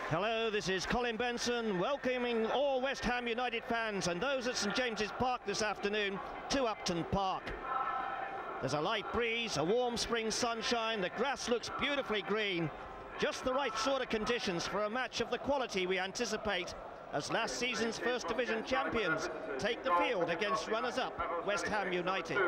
Hello, this is Colin Benson welcoming all West Ham United fans and those at St James's Park this afternoon to Upton Park. There's a light breeze, a warm spring sunshine, the grass looks beautifully green. Just the right sort of conditions for a match of the quality we anticipate as last season's First Division champions take the field against runners-up West Ham United.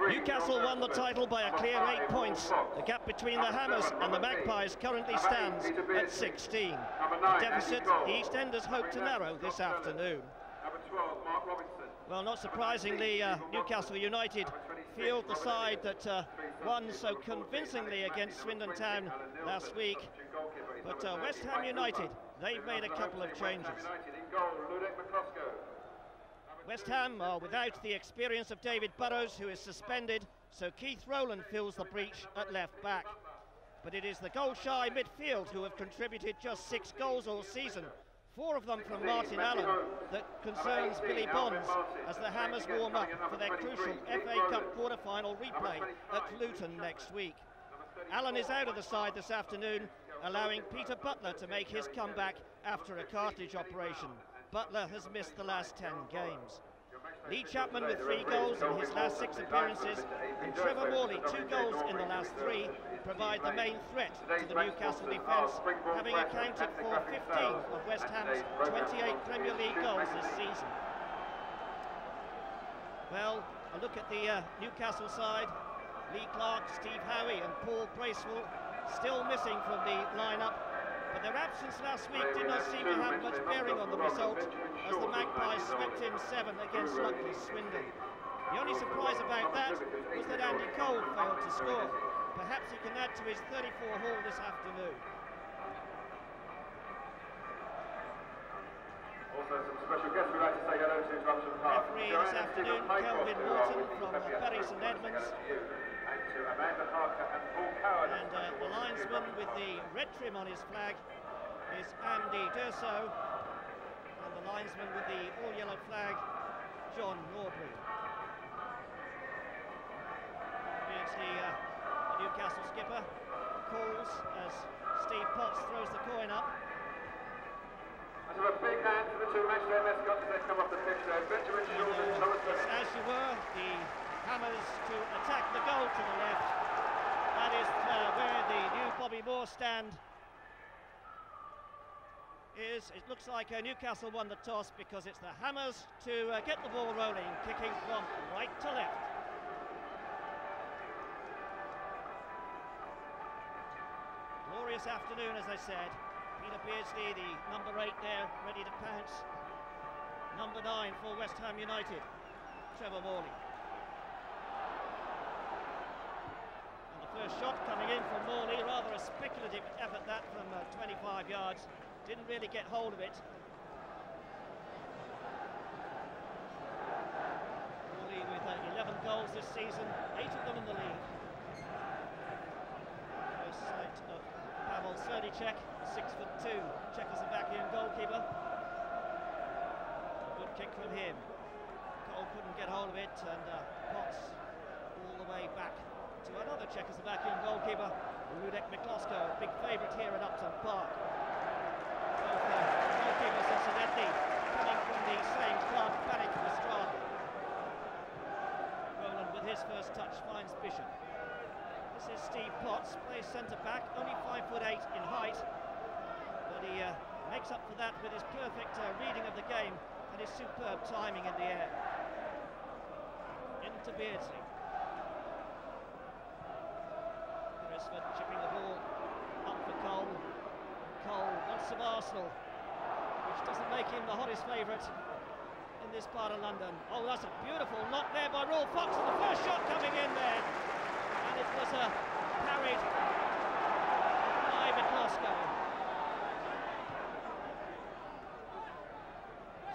Newcastle won the title by a clear 8 points. The gap between the Hammers and the Magpies currently stands at 16. The deficit the EastEnders hope to narrow this afternoon. Well, not surprisingly, Newcastle United field the side that won so convincingly against Swindon Town last week. But West Ham United, they've made a couple of changes. West Ham are without the experience of David Burrows, who is suspended, so Keith Rowland fills the breach at left back. But it is the goal-shy midfield who have contributed just 6 goals all season, 4 of them from Martin Allen, that concerns Billy Bonds as the Hammers warm up for their crucial FA Cup quarter-final replay at Luton next week. Allen is out of the side this afternoon, allowing Peter Butler to make his comeback after a cartilage operation. Butler has missed the last 10 games. Lee Chapman with 3 goals in his last 6 appearances, and Trevor Morley 2 goals in the last 3 provide the main threat to the Newcastle defence, having accounted for 15 of West Ham's 28 Premier League goals this season. Well, a look at the Newcastle side. Lee Clark, Steve Howie and Paul Bracewell still missing from the lineup. But their absence last week did not seem to have much bearing on the result, as the Magpies swept in 7 against luckless Swindon. The only surprise about that was that Andy Cole failed to score. Perhaps he can add to his 34 haul this afternoon. Also some special guests we'd like to say hello to Upton Park. Referee this afternoon, Kelvin Morton from Bury St Edmunds. Amanda Harker and Paul Coward. And the linesman with the red trim on his flag is Andy Durso, and the linesman with the all-yellow flag, John Norbury. Here's the Newcastle skipper, calls as Steve Potts throws the coin up. And a big hand to the 2 matchday mascots as they come off the pitch there. Benjamin Shields and Thomas It's as you were, the Hammers to attack the goal to the left. That is where the new Bobby Moore stand is. It looks like Newcastle won the toss because it's the Hammers to get the ball rolling, kicking from right to left. Glorious afternoon, as I said. Peter Beardsley, the number 8 there, ready to pounce. Number 9 for West Ham United, Trevor Morley. First shot coming in from Morley, rather a speculative effort that from 25 yards. Didn't really get hold of it. Morley with 11 goals this season, 8 of them in the league. First sight of Pavel Srdicek, 6'2", Czechoslovakian goalkeeper. A good kick from him. Cole couldn't get hold of it, and Potts all the way back to another Czechoslovakian goalkeeper, Ludek Miklosko, big favourite here at Upton Park. Both goalkeepers, incidentally, coming from the same club, Banik Ostrava. Rowland with his first touch finds Bishop. This is Steve Potts, plays centre-back, only 5'8" in height, but he makes up for that with his perfect reading of the game and his superb timing in the air. Into Beardsley. Beresford chipping the ball up for Cole. Cole wants some Arsenal, which doesn't make him the hottest favourite in this part of London. Oh, that's a beautiful knock there by Raul Fox, and the first shot coming in there, and it was parried by Miklosko.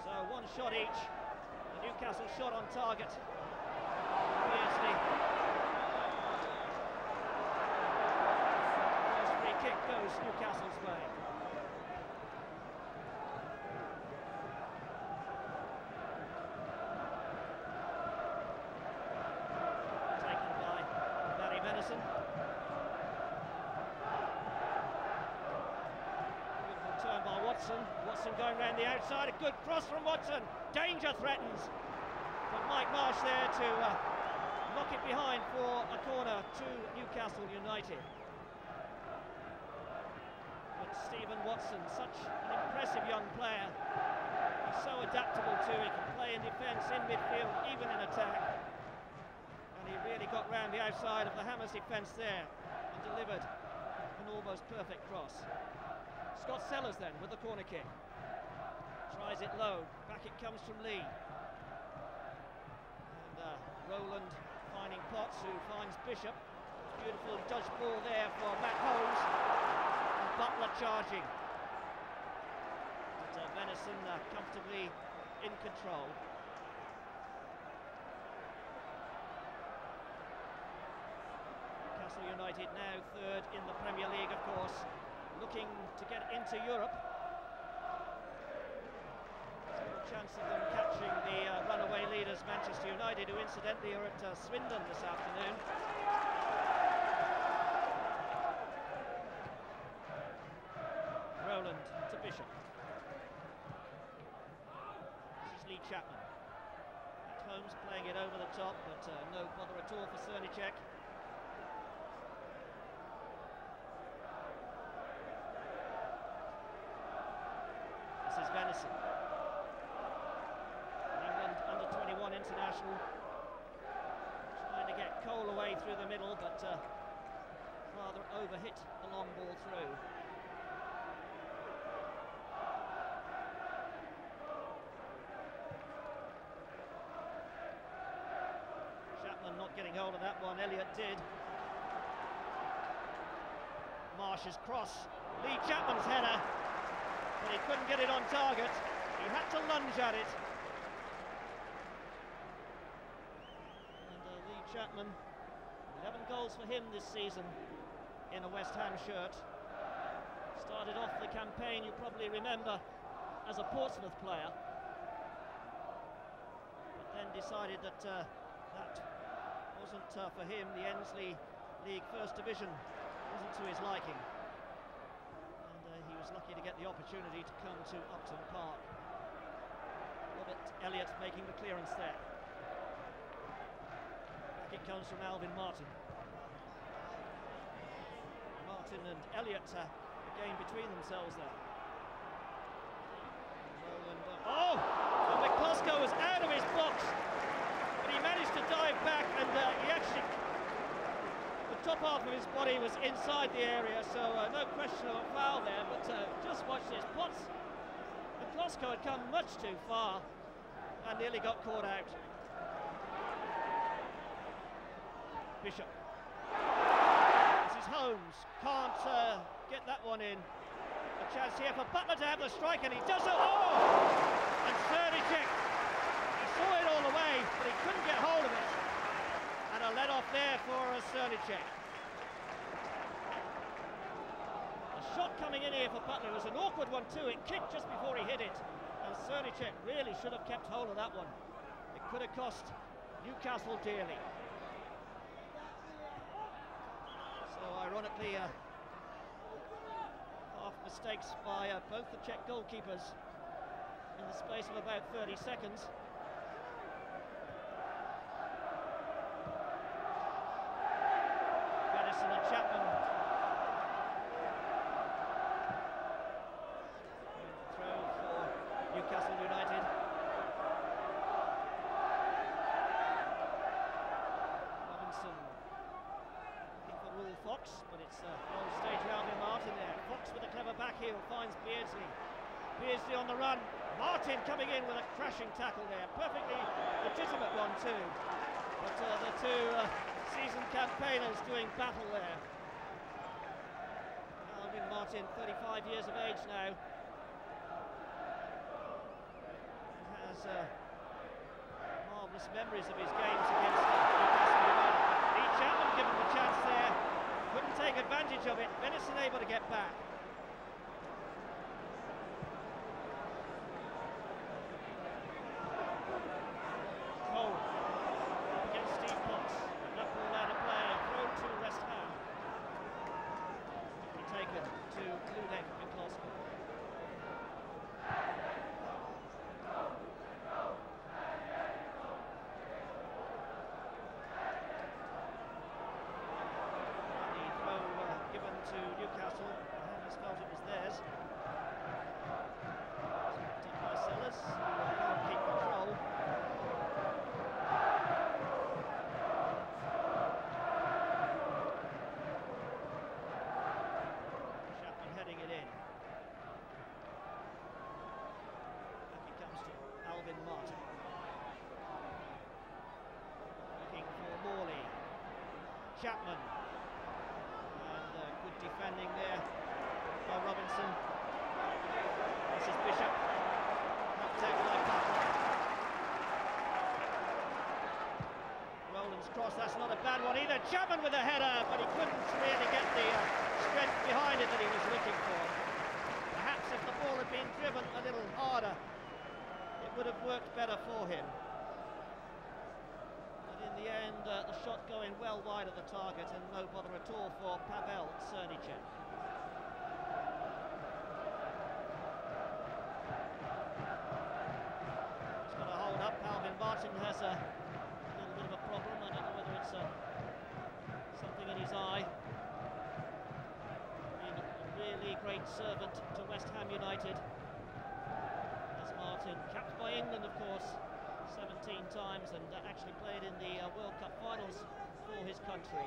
So 1 shot each. The Newcastle shot on target. Beardsley. Kick goes Newcastle's way. Taken by Barry Venison. Watson. Watson going round the outside. A good cross from Watson. Danger threatens. But Mike Marsh there to knock it behind for a corner to Newcastle United. But Stephen Watson, such an impressive young player. He's so adaptable too. He can play in defence, in midfield, even in attack. And he really got round the outside of the Hammers defence there and delivered an almost perfect cross. Scott Sellers then with the corner kick. Tries it low. Back it comes from Lee. And Rowland finding Potts, who finds Bishop. Beautiful dodge ball there for Matt Holmes. And Butler charging. But Venison comfortably in control. Newcastle United now third in the Premier League, of course, looking to get into Europe. Chance of them catching the runaway leaders Manchester United, who incidentally are at Swindon this afternoon. Rowland to Bishop. This is Lee Chapman. Matt Holmes playing it over the top, but no bother at all for Cernicek. This is Venison. International trying to get Cole away through the middle, but rather overhit the long ball through. Chapman not getting hold of that one. Elliott did. Marsh's cross. Lee Chapman's header, but he couldn't get it on target. He had to lunge at it. Chapman, 11 goals for him this season in a West Ham shirt. Started off the campaign, you probably remember, as a Portsmouth player, but then decided that that wasn't for him. The Ensley League First Division wasn't to his liking, and he was lucky to get the opportunity to come to Upton Park. Robert Elliott making the clearance there. It comes from Alvin Martin. Martin and Elliott again between themselves there. Oh! And McCluskey was out of his box, but he managed to dive back, and he actually, the top half of his body was inside the area, so no question of a foul there. But just watch this. Potts, McCluskey had come much too far and nearly got caught out. Bishop. This is Holmes. Can't get that one in. A chance here for Butler to have the strike, and he does it. Oh! And Cernicek. He saw it all the way, but he couldn't get hold of it. And a let off there for Cernicek. A shot coming in here for Butler. It was an awkward one too. It kicked just before he hit it. And Cernicek really should have kept hold of that one. It could have cost Newcastle dearly. Ironically, half mistakes by both the Czech goalkeepers in the space of about 30 seconds. Venison and Chapman. Throw for Newcastle United. Fox, but it's old stage Alvin Martin there. Fox with a clever back heel finds Beardsley. Beardsley on the run. Martin coming in with a crashing tackle there. Perfectly legitimate one too. But the two seasoned campaigners doing battle there. Alvin Martin, 35 years of age now. Has marvellous memories of his games against Newcastle United. Lee Chapman given the chance there. Couldn't take advantage of it. Venison able to get back. Cole against Steve Potts. That ball out of play. Throw to West Ham. Taken to Ludek McCluskey. to Newcastle. Hammers felt it was theirs. Picked up by Sellers, who can't keep control. Chapman heading it in. Back it comes to Alvin Martin. Looking for Morley. Chapman. Good defending there by Robinson. This is Bishop. Not taken by Butler. Rowland's cross, that's not a bad one either. Chapman with a header, but he couldn't really get the strength behind it that he was looking for. Perhaps if the ball had been driven a little harder, it would have worked better for him. In the end, the shot going well wide of the target and no bother at all for Pavel Cernicek. He's got a hold up. Alvin Martin has a little bit of a problem. I don't know whether it's something in his eye. Been a really great servant to West Ham United. As Martin, capped by England, of course. 17 times and actually played in the World Cup finals for his country.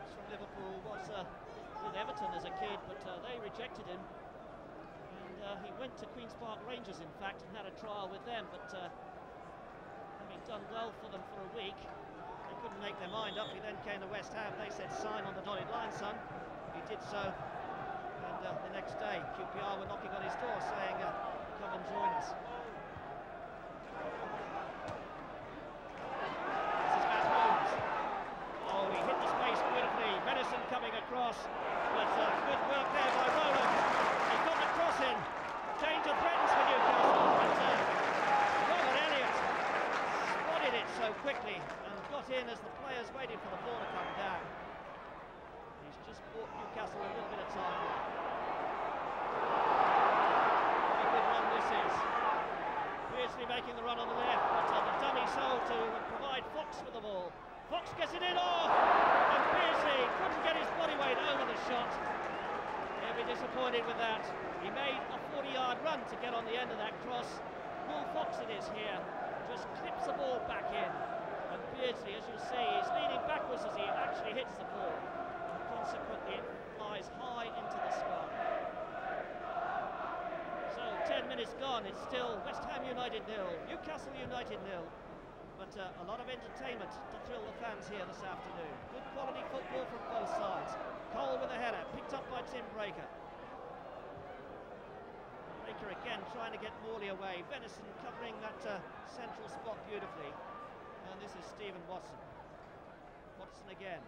He's from Liverpool, was with Everton as a kid, but they rejected him. And he went to Queen's Park Rangers, in fact, and had a trial with them, but having done well for them for a week, they couldn't make their mind up. He then came to West Ham. They said, sign on the dotted line, son. He did so, and the next day, QPR were knocking on his door saying, come and join us. Coming across, but good work there by Rowland. He got the cross in. Danger threatens for Newcastle, but Robert Elliott spotted it so quickly and got in as the players waited for the ball to come down. He's just bought Newcastle a little bit of time. What a good run this is. Beardsley making the run on the left, but the dummy soul to provide Fox with the ball. Fox gets it in, and Beardsley couldn't get his body weight over the shot. He'll be disappointed with that. He made a 40-yard run to get on the end of that cross. Will Fox it is here, just clips the ball back in. And Beardsley, as you'll see, is leaning backwards as he actually hits the ball. And consequently, it flies high into the sky. So, 10 minutes gone, it's still West Ham United 0, Newcastle United 0. But a lot of entertainment to thrill the fans here this afternoon. Good quality football from both sides. Cole with a header, picked up by Tim Breaker. Breaker again trying to get Morley away. Venison covering that central spot beautifully. And this is Stephen Watson. Watson again.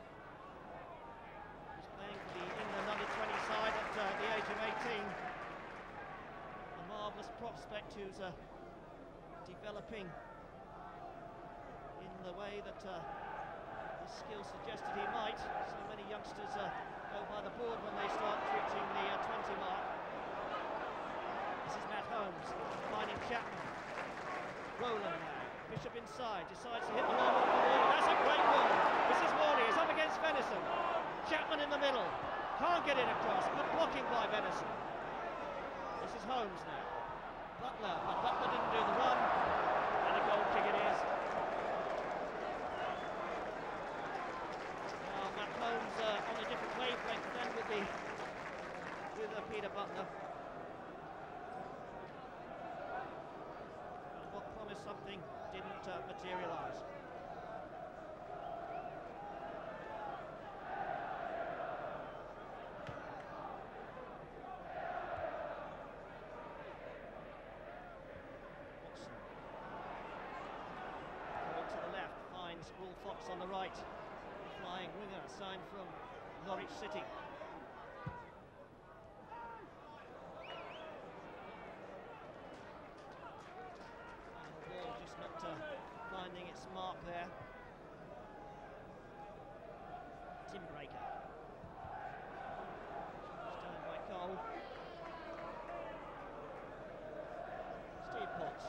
He's playing for the England under-20 side at the age of 18. A marvellous prospect who's developing in the way that his skill suggested he might. So many youngsters go by the board when they start reaching the 20 mark. This is Matt Holmes finding Chapman. Rowland now. Bishop inside, decides to hit the long ball for Morley. That's a great ball. This is Morley, he's up against Venison. Chapman in the middle. Can't get it across. Good blocking by Venison. This is Holmes now. Butler, but Butler didn't do the run. And a goal kick it is. Holmes on a different wavelength then with Peter Butler. And what promised something didn't materialise. Watson. Ball to the left, finds Will Fox on the right. Flying winger, signed from Norwich City. And the ball just not finding its mark there. Tim Breaker. Down by Cole. Steve Potts.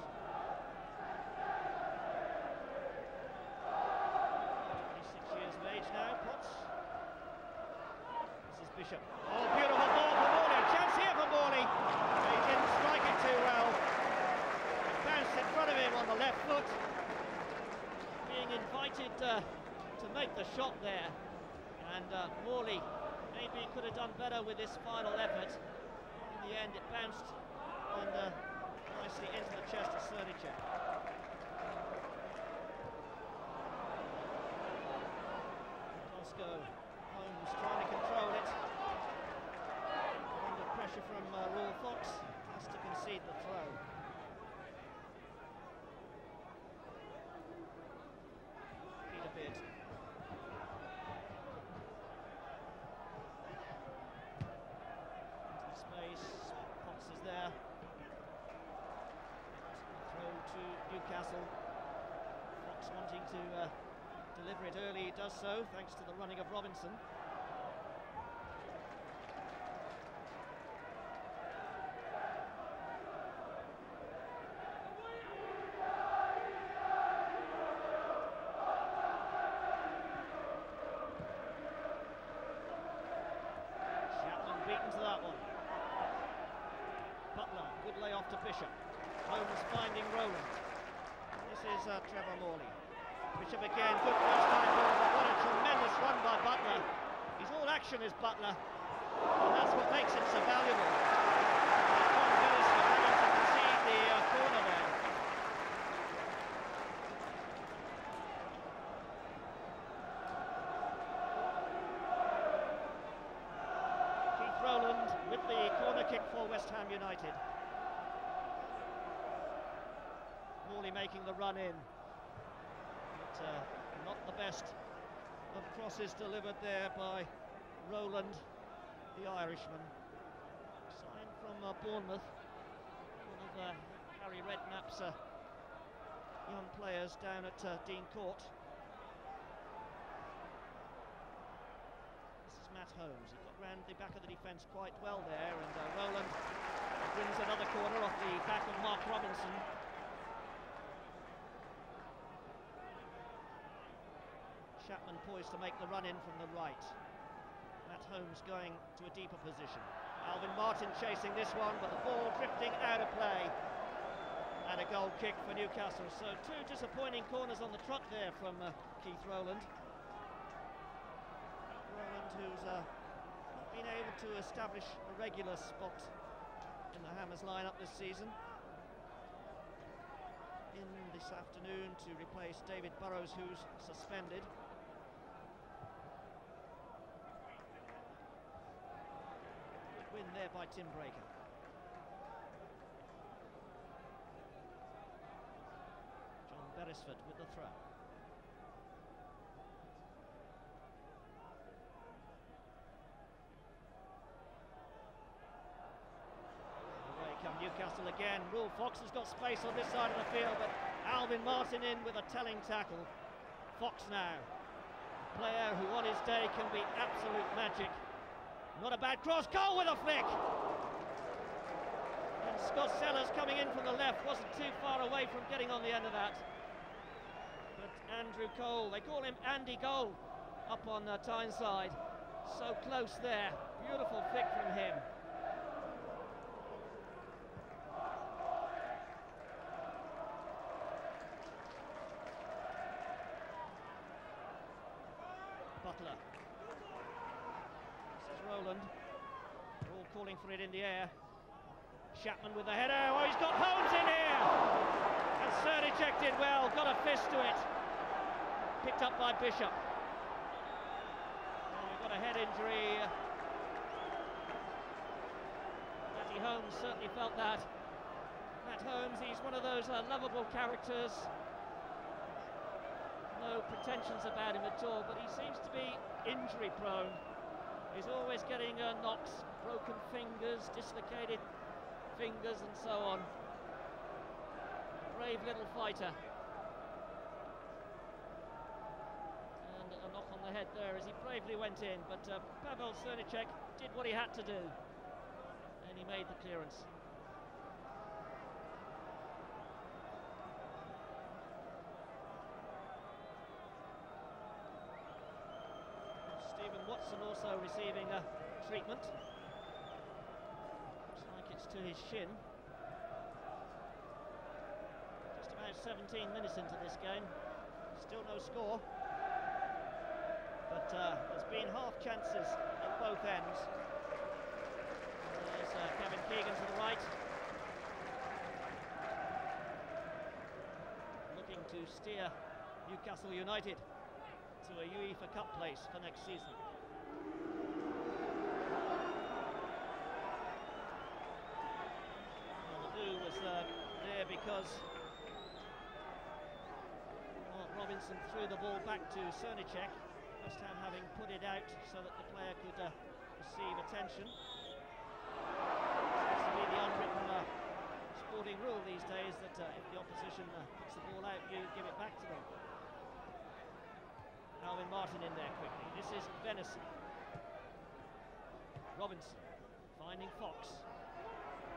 26 years of age now, Potts. Bishop. Oh, beautiful ball for Morley. A chance here for Morley. He didn't strike it too well. It bounced in front of him on the left foot. Being invited to make the shot there. And Morley maybe could have done better with this final effort. In the end, it bounced and nicely into the chest of Srnicek. Holmes trying to control it. Under pressure from Raw Fox, has to concede the throw. Peter Beard. Into the space, Potts is there. Throw to Newcastle. Fox wanting to deliver it early, he does so, thanks to the running of Robinson. Chapman beaten to that one. Butler, good layoff to Bishop. Holmes finding Rowland. This is Trevor Morley. Bishop again, good first time ball, but what a tremendous run by Butler. He's all action is Butler, and that's what makes him so valuable. John Beresford having to concede the corner there. Keith Rowland with the corner kick for West Ham United. Morley making the run in. Not the best of crosses delivered there by Rowland, the Irishman. Signed from Bournemouth, one of Harry Redknapp's young players down at Dean Court. This is Matt Holmes. He got round the back of the defence quite well there, and Rowland wins another corner off the back of Mark Robinson. Chapman poised to make the run in from the right. Matt Holmes going to a deeper position. Alvin Martin chasing this one, but the ball drifting out of play. And a goal kick for Newcastle. So two disappointing corners on the trot there from Keith Rowland. Rowland, who's not been able to establish a regular spot in the Hammers lineup this season. In this afternoon to replace David Burrows, who's suspended. Win there by Tim Breaker. John Beresford with the throw. Away come Newcastle again. Rule Fox has got space on this side of the field, but Alvin Martin in with a telling tackle. Fox now, a player who on his day can be absolute magic. Not a bad cross, Cole with a flick! And Scott Sellers coming in from the left wasn't too far away from getting on the end of that. But Andrew Cole, they call him Andy Goal up on Tyneside. So close there, beautiful flick from him. Butler. Rowland, they're all calling for it in the air. Chapman with the header, oh, he's got Holmes in here! And Srnicek did well, got a fist to it. Picked up by Bishop. Oh, we've got a head injury. Matty Holmes certainly felt that. Matt Holmes, he's one of those lovable characters. No pretensions about him at all, but he seems to be injury prone. He's always getting knocks, broken fingers, dislocated fingers and so on. Brave little fighter. And a knock on the head there as he bravely went in, but Pavel Srnicek did what he had to do. And he made the clearance. Stephen Watson also receiving treatment. Looks like it's to his shin. Just about 17 minutes into this game. Still no score. But there's been half chances at both ends. There's Kevin Keegan to the right. Looking to steer Newcastle United to a UEFA Cup place for next season. Well, the do was there because Robinson threw the ball back to Cernicek, West Ham having put it out so that the player could receive attention. Seems to be the unwritten sporting rule these days that if the opposition puts the ball out, you give it back to them. Alvin Martin in there quickly. This is Venison. Robinson finding Fox.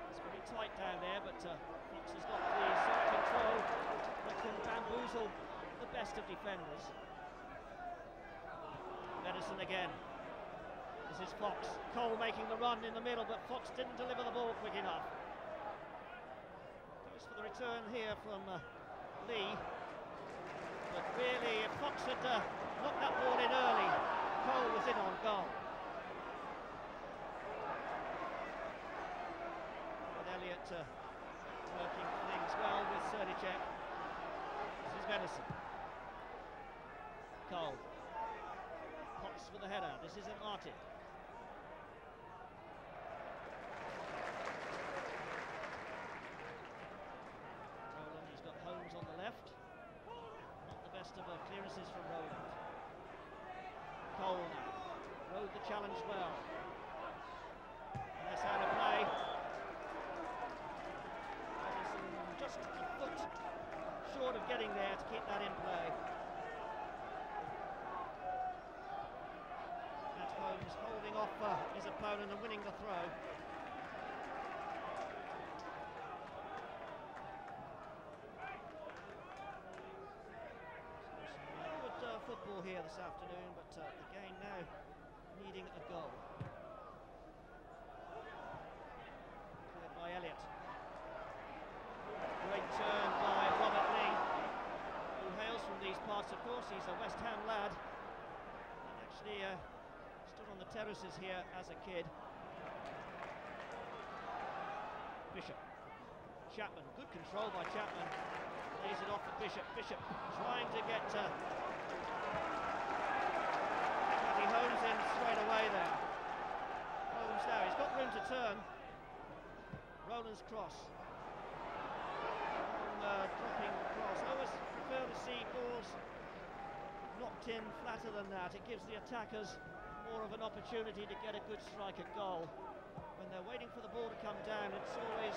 It's pretty tight down there, but Fox has got the self-control that can bamboozle the best of defenders. Venison again. This is Fox. Cole making the run in the middle, but Fox didn't deliver the ball quick enough. Goes for the return here from Lee. But really, if Fox had knocked that ball in early, Cole was in on goal. But Elliott working things well with Cernicek. This is Venison. Cole. Potts for the header. This isn't Martin. Roland, he's got Holmes on the left. Not the best of clearances from Roland. Cole now. Rode the challenge well. And that's out of play. Robinson just a foot short of getting there to keep that in play. And Holmes holding off his opponent and winning the throw. Good football here this afternoon, but the game now needing a goal. Cleared by Elliott. Great turn by Robert Lee, who hails from these parts, of course. He's a West Ham lad, and actually stood on the terraces here as a kid. Bishop. Chapman, good control by Chapman. Lays it off to Bishop. Bishop trying to get Holmes in straight away there. Holmes now, he's got room to turn. Roland's cross. Dropping cross. I always prefer to see balls knocked in flatter than that. It gives the attackers more of an opportunity to get a good strike at goal. When they're waiting for the ball to come down, it's always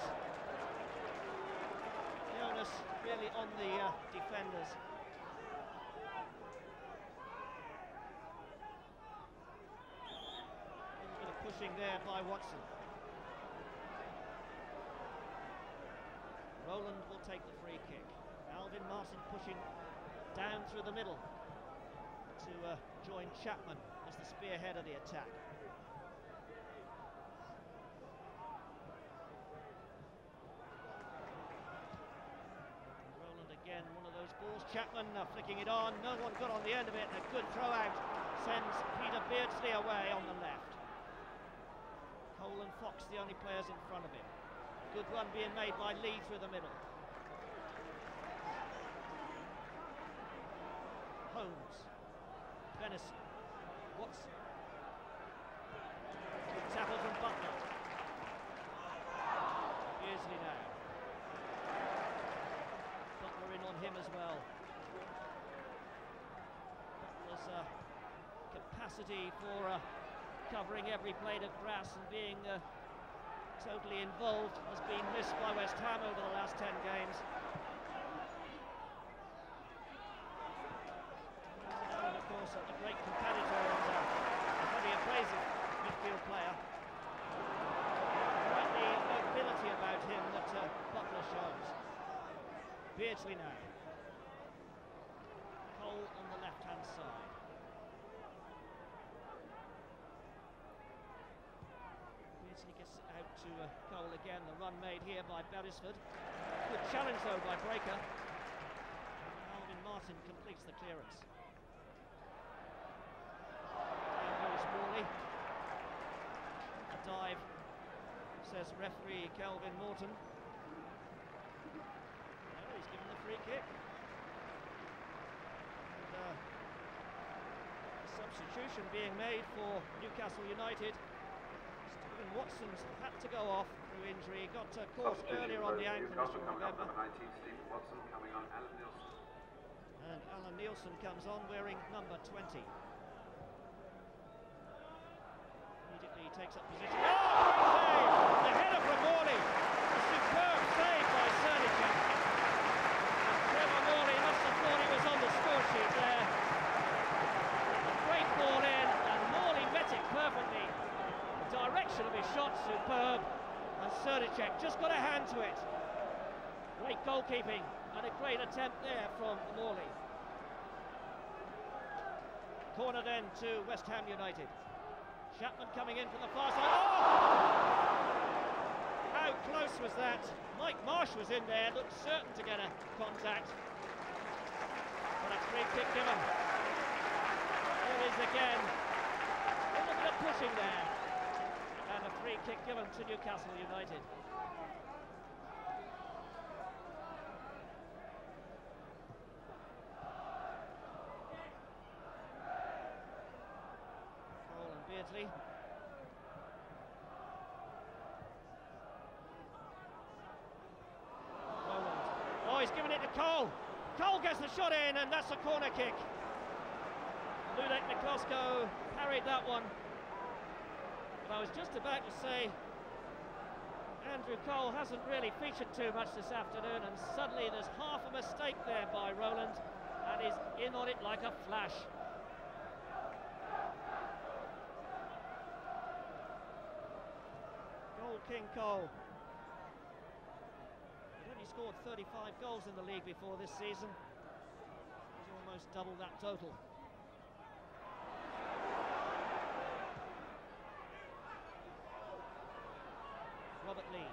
the onus really on the defenders. Pushing there by Watson. Roland will take the free kick. Alvin Martin pushing down through the middle to join Chapman as the spearhead of the attack. Roland again, one of those balls. Chapman flicking it on. No one got on the end of it. A good throw out sends Peter Beardsley away on the left. Cole and Fox the only players in front of him. Good run being made by Lee through the middle. Holmes. Venison. Watson. Good tackle from Butler. Beardsley now. Butler in on him as well. Butler's capacity for covering every blade of grass and being totally involved has been missed by West Ham over the last 10 games. And of course a great competitor and a very appraising midfield player. Quite the mobility about him that Butler shows. Beardsley now. Cole on the left-hand side. to Cole again. The run made here by Beresford. Good challenge though by Breaker. Alvin Martin completes the clearance. Down goes Morley. A dive, says referee Kelvin Morton. No, he's given the free kick. And, substitution being made for Newcastle United. Stephen Watson's had to go off through injury. He got caught earlier on the ankle, as you remember. Stephen Watson coming on, Alan Nielsen. And Alan Nielsen comes on wearing number 20. Immediately he takes up position. Oh, great save! The header from Morley. A superb save by Cernicek. And Trevor Morley must have thought he was on the score sheet there. Great ball in, and Morley met it perfectly. The direction of his shot superb, and Cernicek just got a hand to it. Great goalkeeping, and a great attempt there from Morley. Corner then to West Ham United. Chapman coming in from the far side. Oh! How close was that? Mike Marsh was in there, looked certain to get a contact. But a free kick given. There is again a little bit of pushing there, and a free kick given to Newcastle United. Cole and Beardsley. Rowland. Oh, he's given it to Cole. Cole gets the shot in, and that's a corner kick. Ludek Miklosko parried that one. But I was just about to say Andrew Cole hasn't really featured too much this afternoon, and suddenly there's half a mistake there by Rowland, and he's in on it like a flash. Goal King Cole. He'd only scored 35 goals in the league before this season. He's almost doubled that total. Robert Lee.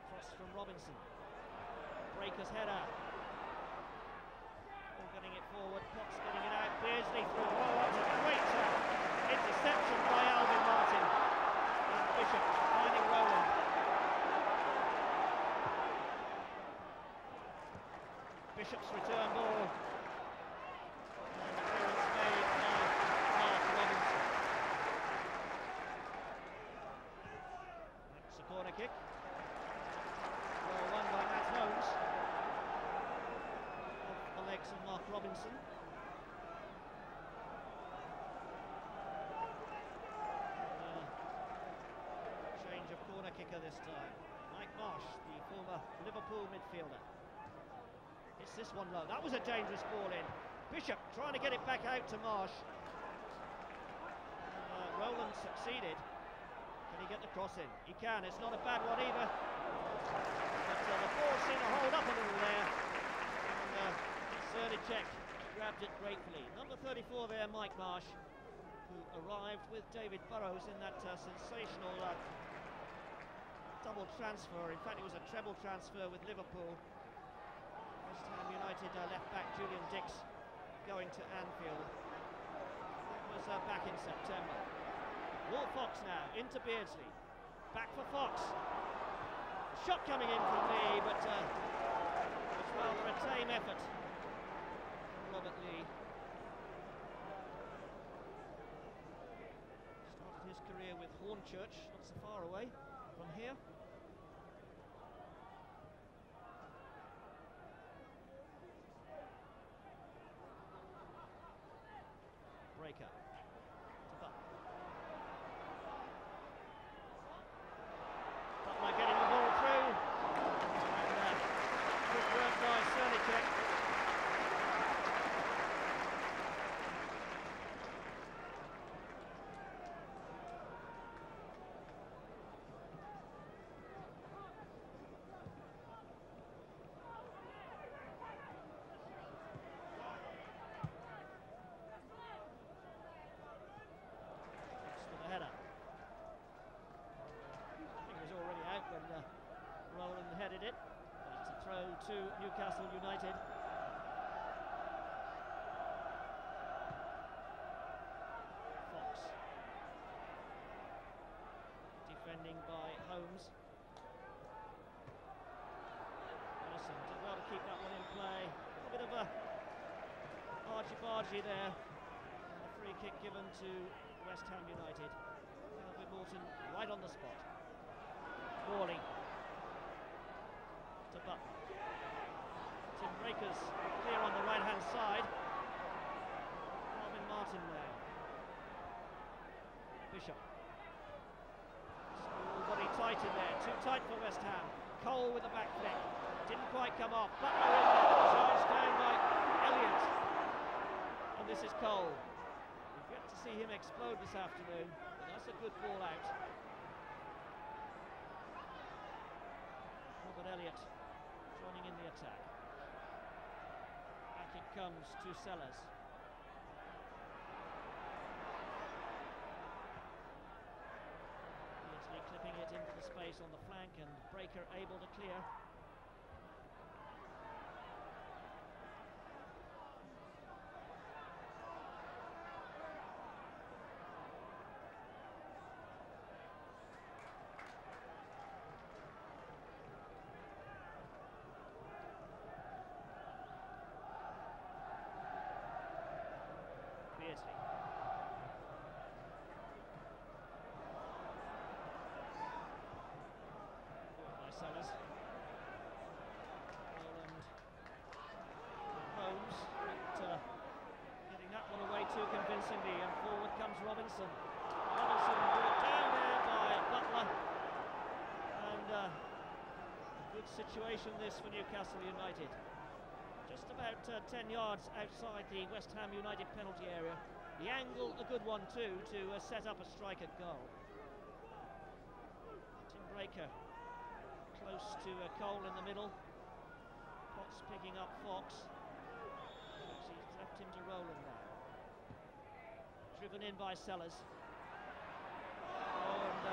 Cross from Robinson. Breaker's header. All getting it forward. Potts getting it out. Beardsley through. Oh, that's a great interception by Alvin Martin. And Bishop finding Rowland. Bishop's return ball. And the clearance made by Mark Robinson. That's a corner kick. Well won by Matt Holmes. Off the legs of Mark Robinson. Change of corner kicker this time. Mike Marsh, the former Liverpool midfielder. It's this one low. That was a dangerous ball in. Bishop trying to get it back out to Marsh. Rowland succeeded. Can he get the cross in? He can. It's not a bad one either. But the ball seemed to hold up a little there. And Cernicek grabbed it gratefully. Number 34 there, Mike Marsh, who arrived with David Burrows in that sensational double transfer. In fact, it was a treble transfer with Liverpool. West Ham United left back Julian Dix going to Anfield. That was back in September. Will Fox now into Beardsley. Back for Fox. Shot coming in from Lee, but it's rather a tame effort from Robert Lee. Started his career with Hornchurch, not so far away from here. Breaker to Butler. Butler getting the ball through, and good work by Cernicek. Newcastle United. Fox. Defending by Holmes. Ellison did well to keep that one in play. A bit of a argy-bargy there. And a free kick given to West Ham United. With Morton right on the spot. Crawley to Butler. Tim Breakers clear on the right-hand side. Robin Martin there. Bishop. Body tight in there, too tight for West Ham. Cole with the back flick. Didn't quite come off. Butler in there. Charged down by Elliott. And this is Cole. We've yet to see him explode this afternoon. But that's a good ball out. Robert Elliott joining in the attack. Back it comes to Sellers. Beardsley clipping it into the space on the flank, and Breaker able to clear. Beardsley. By Sellers. Rowland. Holmes, but getting that one away too convincingly, and forward comes Robinson. Robinson brought down there by Butler, and a good situation this for Newcastle United. Just about 10 yards outside the West Ham United penalty area. The angle, a good one too, to set up a strike at goal. Tim Breaker close to Cole in the middle. Potts picking up Fox. He's left him to Rowland now. Driven in by Sellers. Oh, and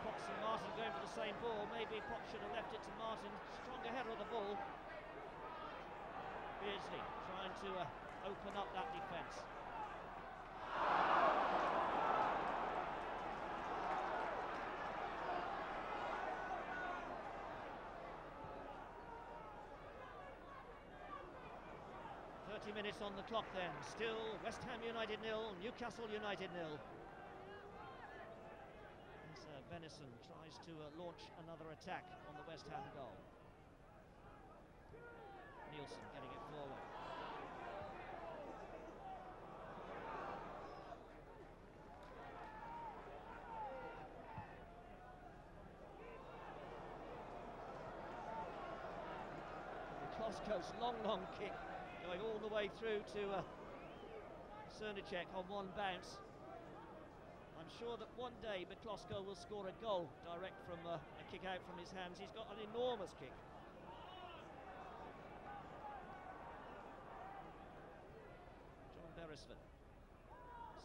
Potts and Martin going for the same ball. Maybe Potts should have left it to Martin. Stronger header of the ball. Beardsley trying to open up that defence. Minutes on the clock then. Still West Ham United 0, Newcastle United 0. As Benison tries to launch another attack on the West Ham goal. Nielsen getting it forward. Klosko's long kick going all the way through to Cernicek on one bounce. I'm sure that one day Miklosko will score a goal direct from a kick out from his hands. He's got an enormous kick. John Beresford.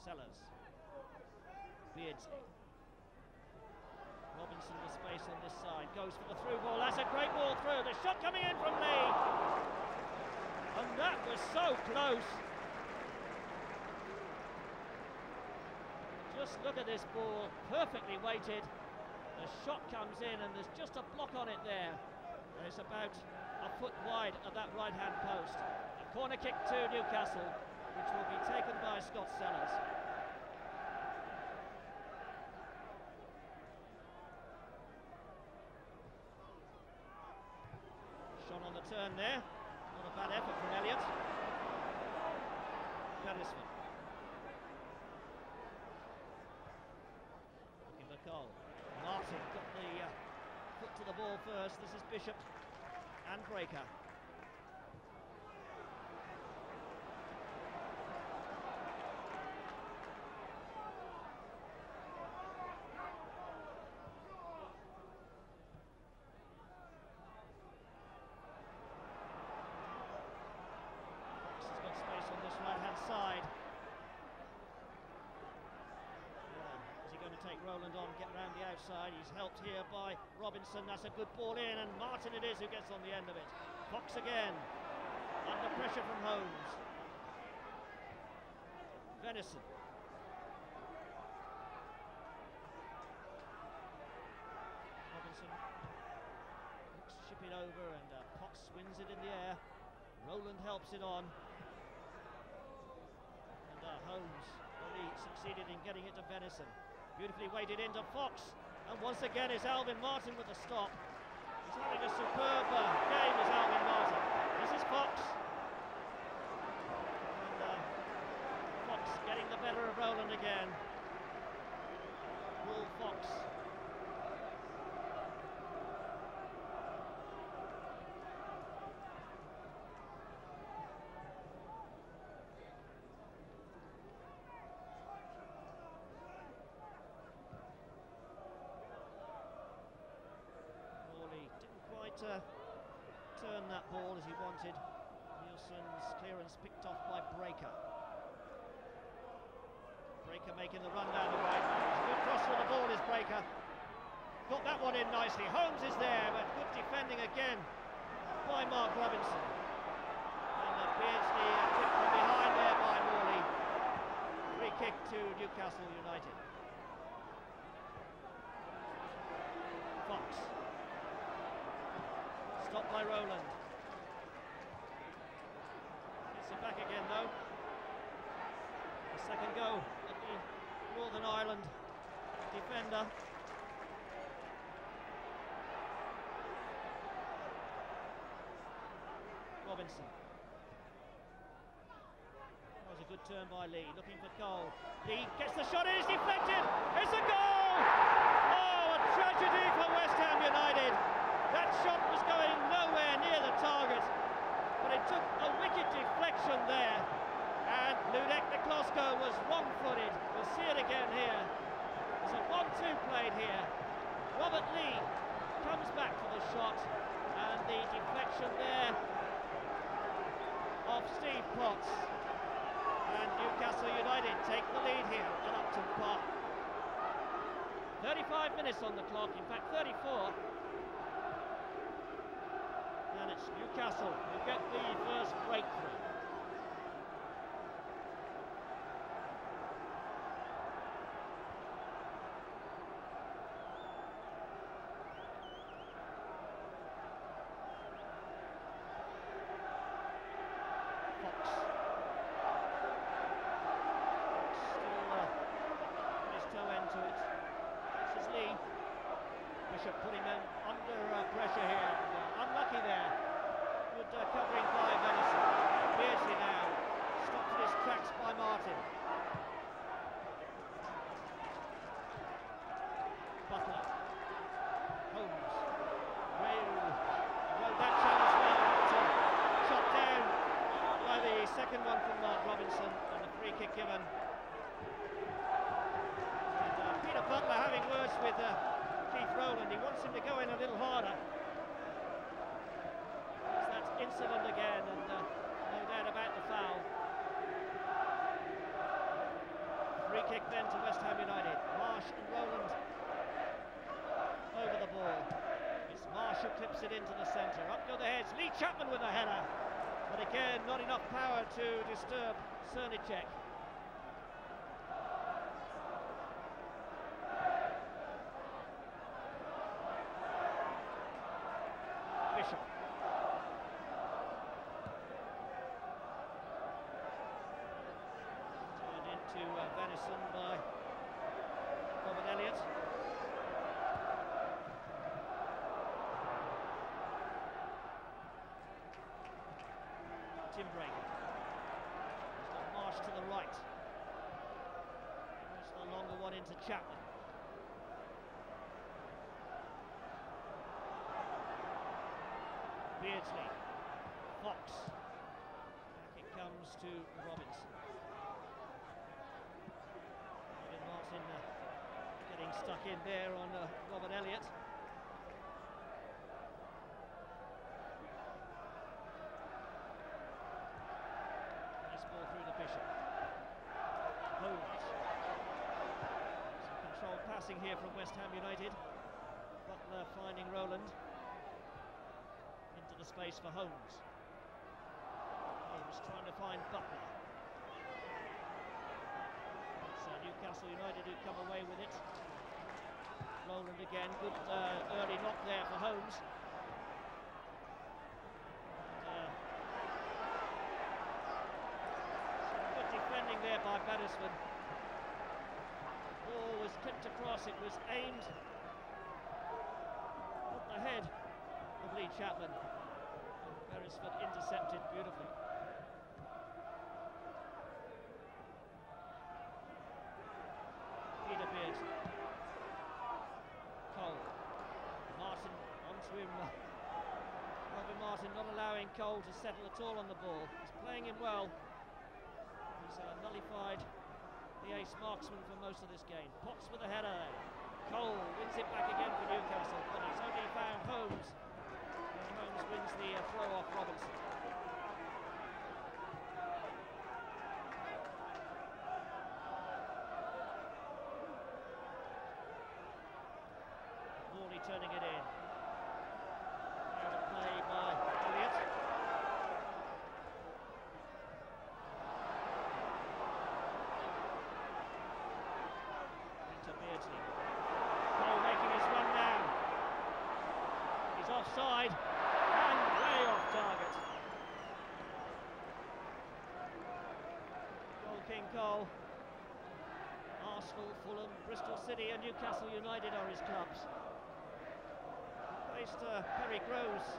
Sellers. Beardsley. Robinson with space on this side. Goes for the through ball. That's a great ball through. The shot coming in from Lee. And that was so close. Just look at this ball, perfectly weighted. The shot comes in and there's just a block on it there. And it's about a foot wide of that right-hand post. A corner kick to Newcastle, which will be taken by Scott Sellers. Shot on the turn there. Not a bad effort from Elliott. Beresford. Looking for Cole. Martin got the foot to the ball first. This is Bishop and Breaker. Side. Is he going to take Rowland on, get round the outside? He's helped here by Robinson. That's a good ball in, and Martin it is who gets on the end of it. Fox again, under pressure from Holmes. Venison. Robinson looks to chip it over, and Fox wins it in the air. Rowland helps it on. And Holmes only succeeded in getting it to Venison. Beautifully weighted into Fox. And once again is Alvin Martin with the stop. He's having a superb game, is Alvin Martin. This is Fox. And Fox getting the better of Rowland again. Will Fox. Turn that ball as he wanted. Nielsen's clearance picked off by Breaker. Breaker making the run down the right. Good cross for the ball is Breaker. Got that one in nicely. Holmes is there, but good defending again by Mark Robinson. And Beardsley kicked from behind there by Morley. Free kick to Newcastle United. Fox. Stopped by Rowland. Gets it back again though. The second go at the Northern Ireland defender. Robinson. That was a good turn by Lee, looking for goal. Lee gets the shot, it is deflected! It's a goal! Oh, a tragedy for West Ham United! That shot was going nowhere near the target, but it took a wicked deflection there, and Ludek Miklosko was wrong-footed. We'll see it again here. There's a 1-2 played here. Robert Lee comes back for the shot, and the deflection there of Steve Potts. And Newcastle United take the lead here at Upton Park. 35 minutes on the clock, in fact 34. And it's Newcastle who get the first breakthrough. Fox. Still his toe end to it. This is Lee. Bishop putting them under pressure here. Unlucky there. Good covering by Venison. Beardsley now stops at his tracks by Martin. Butler. Holmes. Well, that challenge well, shot down by the second one from Mark Robinson, and the free kick given. And Peter Butler having words with Keith Rowland. He wants him to go in a little harder. There's that incident again, and no doubt about the foul. Free kick then to West Ham United. Marsh and Rowland over the ball. It's Marsh who clips it into the centre. Up go the heads. Lee Chapman with a header. But again, not enough power to disturb Cernicek. Bishop. Turned into Venison by Robert Elliott. Tim Breaker. He's got Marsh to the right. There's the longer one into Chapman. Beardsley. Fox. Back it comes to Robinson. David Martin getting stuck in there on Robert Elliott. Nice ball through the Bishop. Holmes. Some controlled passing here from West Ham United. Butler finding Rowland. Into the space for Holmes. Holmes trying to find Butler. It's Newcastle United who come away with it. Rowland again, good early knock there for Holmes. Good defending there by Beresford. Ball was clipped across, it was aimed at the head of Lee Chapman. And Beresford intercepted beautifully. Peter Beard. Cole. Martin onto him. Robin Martin not allowing Cole to settle at all on the ball. He's playing him well. He's nullified the ace marksman for most of this game. Potts with a header there. Cole wins it back again for Newcastle, but he's only found Holmes. And Holmes wins the throw off Robinson. Morley turning it in. Out of play by Elliott. Peter Beardsley. Cole making his run now. He's offside and way off target. Goal King Cole. Arsenal, Fulham, Bristol City and Newcastle United are his clubs. Faced Perry Groves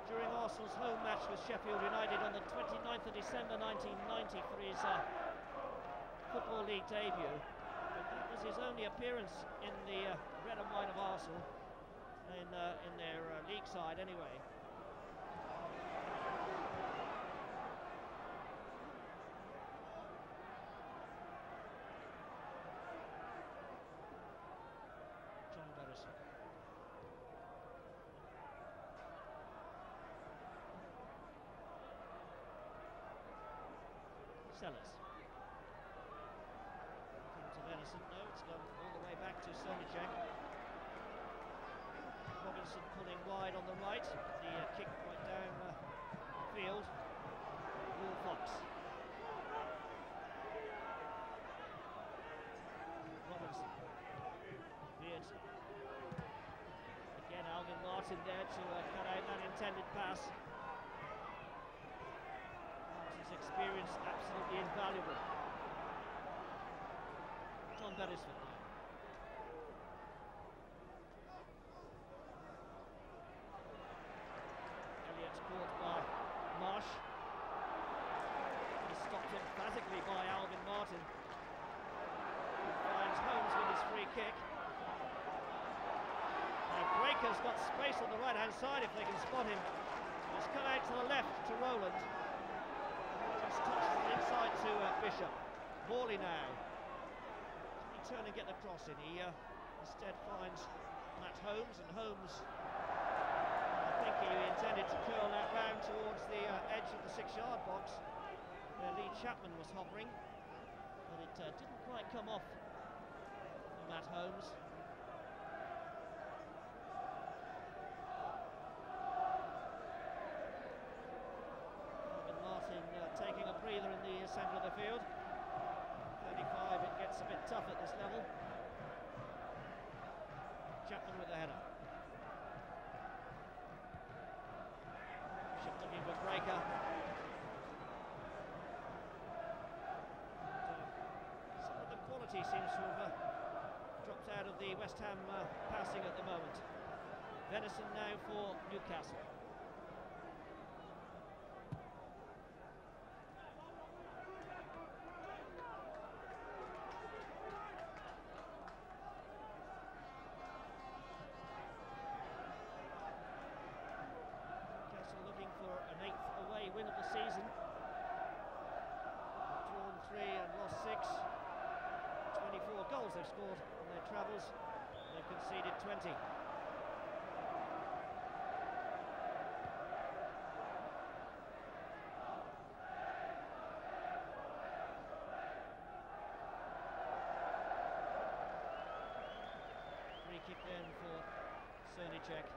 during Arsenal's home match with Sheffield United on the 29th of December 1990 for his Football League debut. But that was his only appearance in the red and white of Arsenal, in their league side anyway. John Beresford. Sellers. To Venison, no, it's gone all the way back to Sonacek. Robinson pulling wide on the right, the kick right down the field. Will Fox. Robinson. Beardsley. Again, Alvin Martin there to cut out that intended pass. Martin's experience absolutely invaluable. John Beresford. Elliott caught by Marsh. He's stopped emphatically by Alvin Martin. He finds Holmes with his free kick. Now Breaker's got space on the right hand side if they can spot him. He's come out to the left to Rowland. Just touches it inside to Bishop. Morley now. Turn and get the cross in. He instead finds Matt Holmes, and Holmes, I think he intended to curl that round towards the edge of the 6-yard box where Lee Chapman was hovering, but it didn't quite come off for Matt Holmes. Alvin Martin taking a breather in the centre of the field. 35, it gets a bit tough at this level. Chapman with the header. Bishop looking for Breaker. Some of the quality seems to have dropped out of the West Ham passing at the moment. Venison now for Newcastle. Win of the season. Drawn 3 and lost 6. 24 goals they've scored on their travels. They've conceded 20. Free kick then for Sonacek.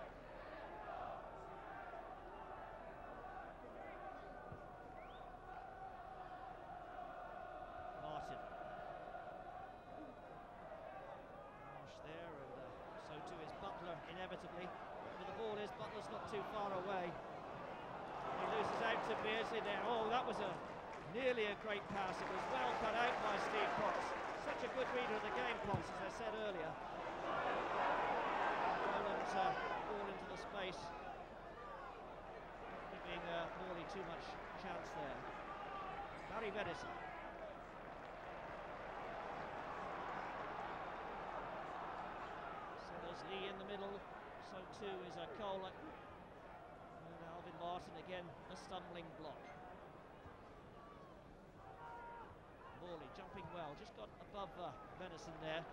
inevitably. But the ball is, Butler's not too far away. He loses out to Beardsley there. Oh, that was nearly a great pass. It was well cut out by Steve Potts. Such a good reader of the game, Potts, as I said earlier. Rowland's ball into the space, giving Morley too much chance there. Barry Venison. So there's Lee in the middle, so too is Cole. And Alvin Martin again, a stumbling block. Morley jumping well, just got above Venison there.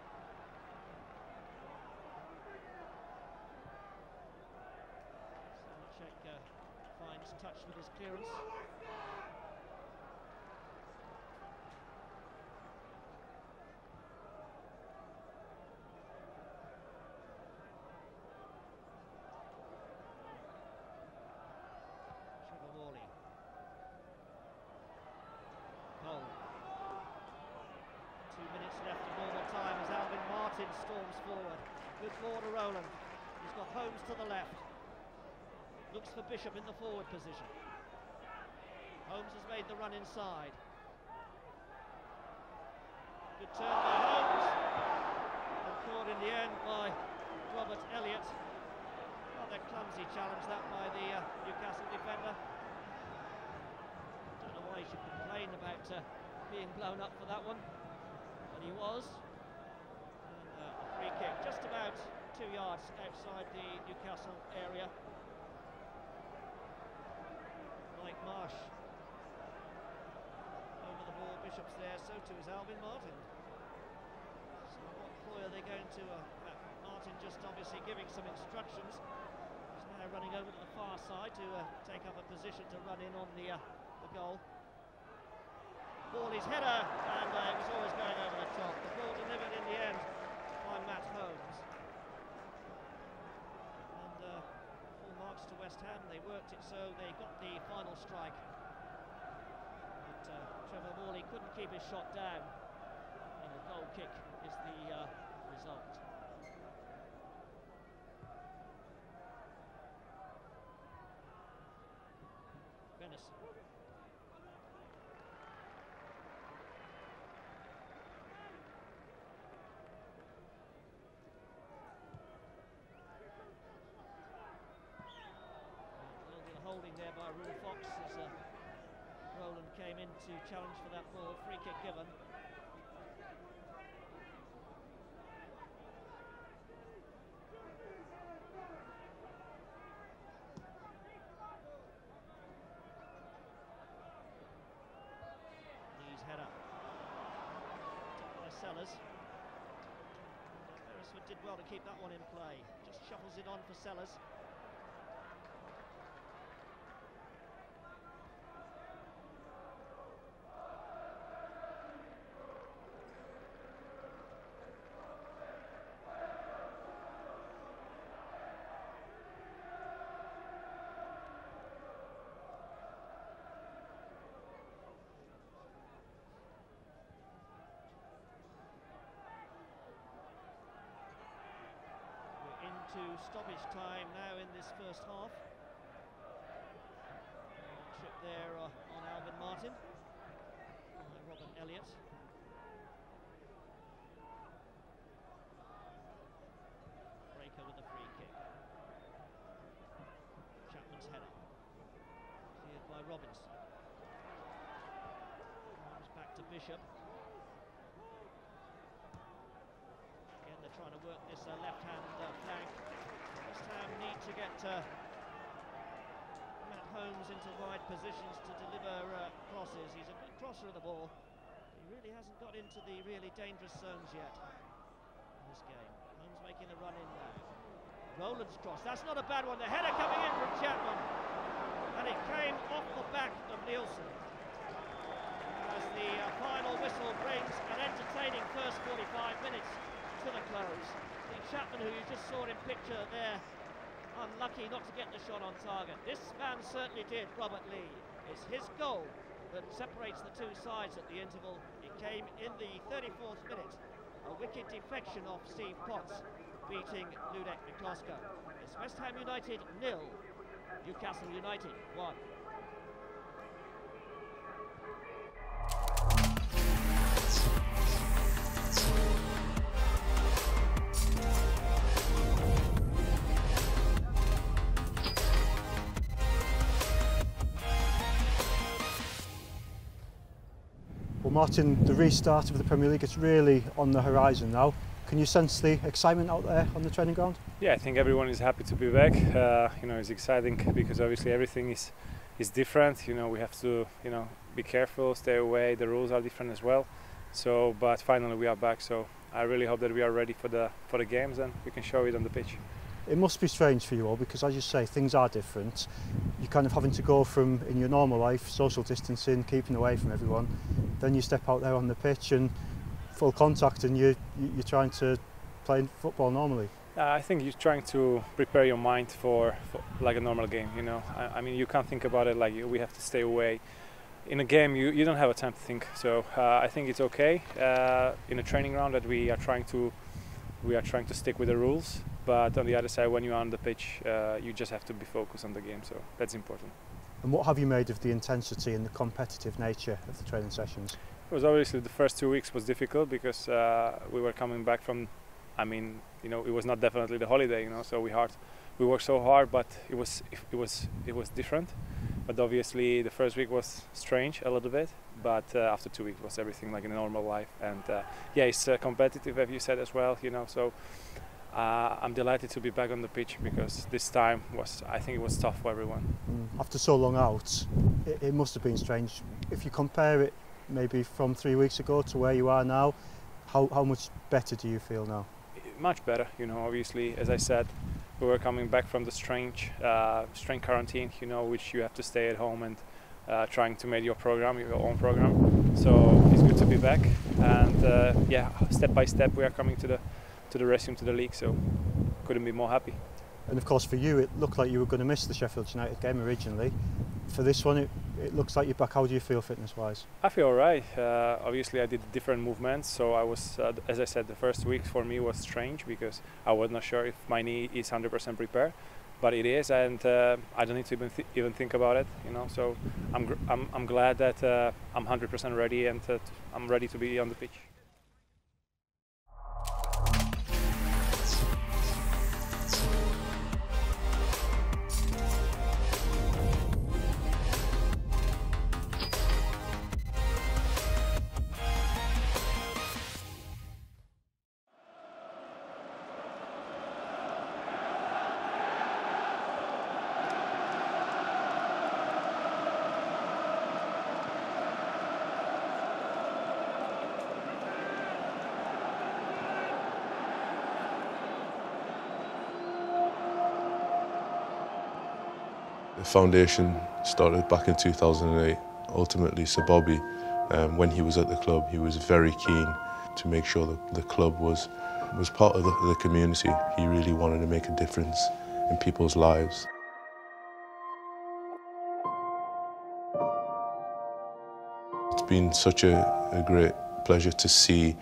Salicek finds touch with his clearance. Trevor Morley. Cole. 2 minutes left of normal time as Alvin Martin storms forward. Good ball to Rowland. He's got Holmes to the left. Looks for Bishop in the forward position. Holmes has made the run inside. Good turn by Holmes. And caught in the end by Robert Elliott. Rather clumsy challenge that by the Newcastle defender. Don't know why he should complain about being blown up for that one. He was, and a free kick just about 2 yards outside the Newcastle area. Mike Marsh over the ball, Bishop's there, so too is Alvin Martin. So what ploy are they going to, Martin just obviously giving some instructions. He's now running over to the far side to take up a position to run in on the goal. Morley's header, and it was always going over the top. The ball delivered in the end by Matt Holmes. And full marks to West Ham. They worked it so they got the final strike. But Trevor Morley couldn't keep his shot down, and a goal kick is the result. Venison. Holding there by Rule Fox as Rowland came in to challenge for that ball. Free kick given. Lee's header. Took by Sellers. Beresford did well to keep that one in play. Just shuffles it on for Sellers. To stoppage time now in this first half. Trip there on Alvin Martin. Robert Elliott. Breaker with a free kick. Chapman's header. Cleared by Robinson. Comes back to Bishop. Again, they're trying to work this left-hand flank. West Ham need to get Matt Holmes into wide positions to deliver crosses. He's a good crosser of the ball. He really hasn't got into the really dangerous zones yet in this game. Holmes making the run in now. Rowland's cross, that's not a bad one. The header coming in from Chapman, and it came off the back of Nielsen. As the final whistle brings an entertaining first 45 minutes to the close. Chapman, who you just saw in picture there, unlucky not to get the shot on target. This man certainly did, Robert Lee. It's his goal that separates the two sides at the interval. It came in the 34th minute. A wicked deflection off Steve Potts, beating Ludek Miklosko. It's West Ham United 0, Newcastle United 1. Well, Martin, the restart of the Premier League is really on the horizon now. Can you sense the excitement out there on the training ground? Yeah, I think everyone is happy to be back. It's exciting because obviously everything is different. We have to, be careful, stay away. The rules are different as well. So, but finally we are back. So I really hope that we are ready for the games and we can show it on the pitch. It must be strange for you all because, as you say, things are different. You're kind of having to go from, in your normal life, social distancing, keeping away from everyone. Then you step out there on the pitch and full contact and you're trying to play football normally. I think you're trying to prepare your mind for like a normal game, I mean, you can't think about it like we have to stay away. In a game, you don't have a time to think. So I think it's okay in a training ground that we are trying to stick with the rules. But on the other side, when you're on the pitch, you just have to be focused on the game, so that's important. And what have you made of the intensity and the competitive nature of the training sessions? It was obviously the first 2 weeks was difficult because we were coming back from, it was not definitely the holiday, so we worked so hard, but it was different. But obviously the first week was strange a little bit, but after 2 weeks was everything like in a normal life. And yeah, it's competitive, as you said as well, so. I'm delighted to be back on the pitch because this time I think it was tough for everyone. After so long out, it must have been strange. If you compare it maybe from 3 weeks ago to where you are now, how much better do you feel now? Much better, obviously, as I said, we were coming back from the strange quarantine, which you have to stay at home and trying to make your own program. So it's good to be back, and yeah, step by step we are coming to the resume to the league, so couldn't be more happy. And of course for you it looked like you were going to miss the Sheffield United game originally. For this one it looks like you're back. How do you feel fitness wise? I feel alright. Obviously I did different movements, so I was, as I said, the first week for me was strange because I was not sure if my knee is 100% prepared, but it is, and I don't need to even think about it, so I'm glad that I'm 100% ready and I'm ready to be on the pitch. The foundation started back in 2008. Ultimately, Sir Bobby, when he was at the club, he was very keen to make sure that the club was part of the community. He really wanted to make a difference in people's lives. It's been such a great pleasure to see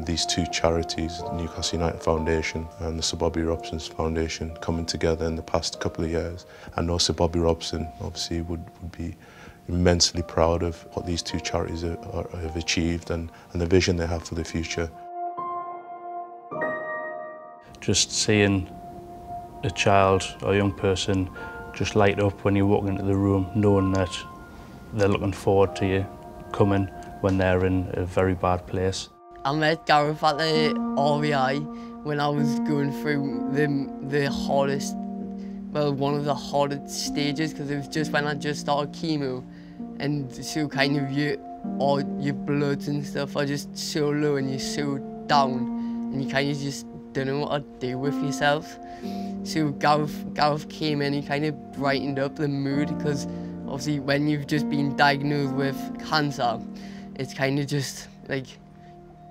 these two charities, the Newcastle United Foundation and the Sir Bobby Robson Foundation, coming together in the past couple of years. I know Sir Bobby Robson obviously would be immensely proud of what these two charities have achieved and the vision they have for the future. Just seeing a child or a young person just light up when you walk into the room, knowing that they're looking forward to you coming when they're in a very bad place. I met Gareth at the REI when I was going through the hardest, well, one of the hardest stages, because it was just when I just started chemo, and so kind of your bloods and stuff are just so low and you're so down, and you kind of just don't know what to do with yourself. So Gareth came in, he kind of brightened up the mood, because obviously when you've just been diagnosed with cancer, it's kind of just like,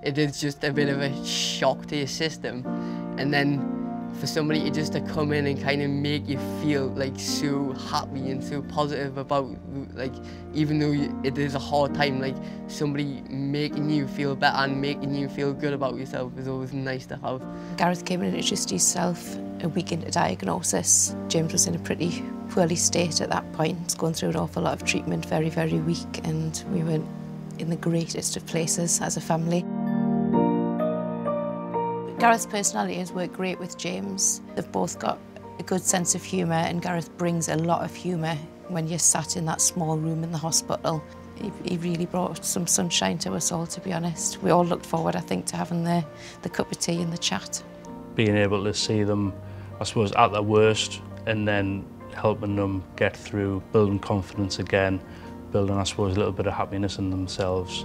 it is just a bit of a shock to your system. And then for somebody to just to come in and kind of make you feel like so happy and so positive about, like, even though it is a hard time, like somebody making you feel better and making you feel good about yourself is always nice to have. Gareth came in and introduced himself a week into diagnosis. James was in a pretty poorly state at that point, going through an awful lot of treatment, very, very weak, and we weren't in the greatest of places as a family. Gareth's personality has worked great with James. They've both got a good sense of humour, and Gareth brings a lot of humour when you're sat in that small room in the hospital. He really brought some sunshine to us all, to be honest. We all looked forward, I think, to having the cup of tea and the chat. Being able to see them, I suppose, at their worst, and then helping them get through, building confidence again, building, I suppose, a little bit of happiness in themselves.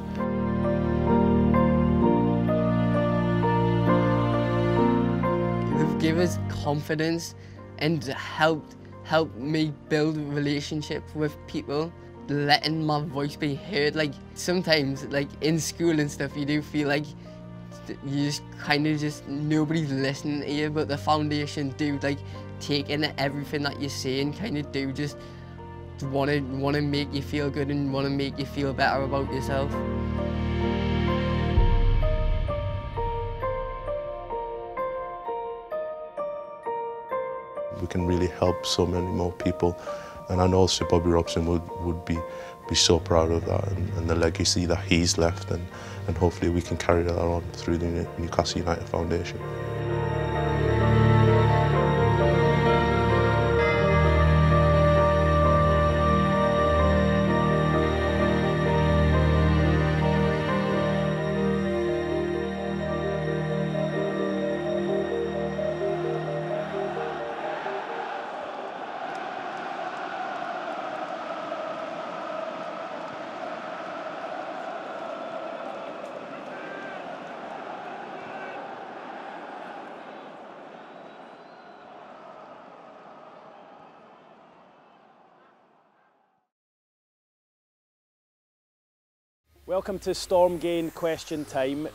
They've given us confidence and helped me build relationships with people, letting my voice be heard. Like sometimes, like in school and stuff, you do feel like you just kind of nobody's listening to you, but the foundation do like take in everything that you say and kind of do just want to make you feel good and want to make you feel better about yourself. We can really help so many more people, and I know Sir Bobby Robson would be so proud of that and the legacy that he's left, and hopefully we can carry that on through the Newcastle United Foundation. Welcome to Stormgain question time.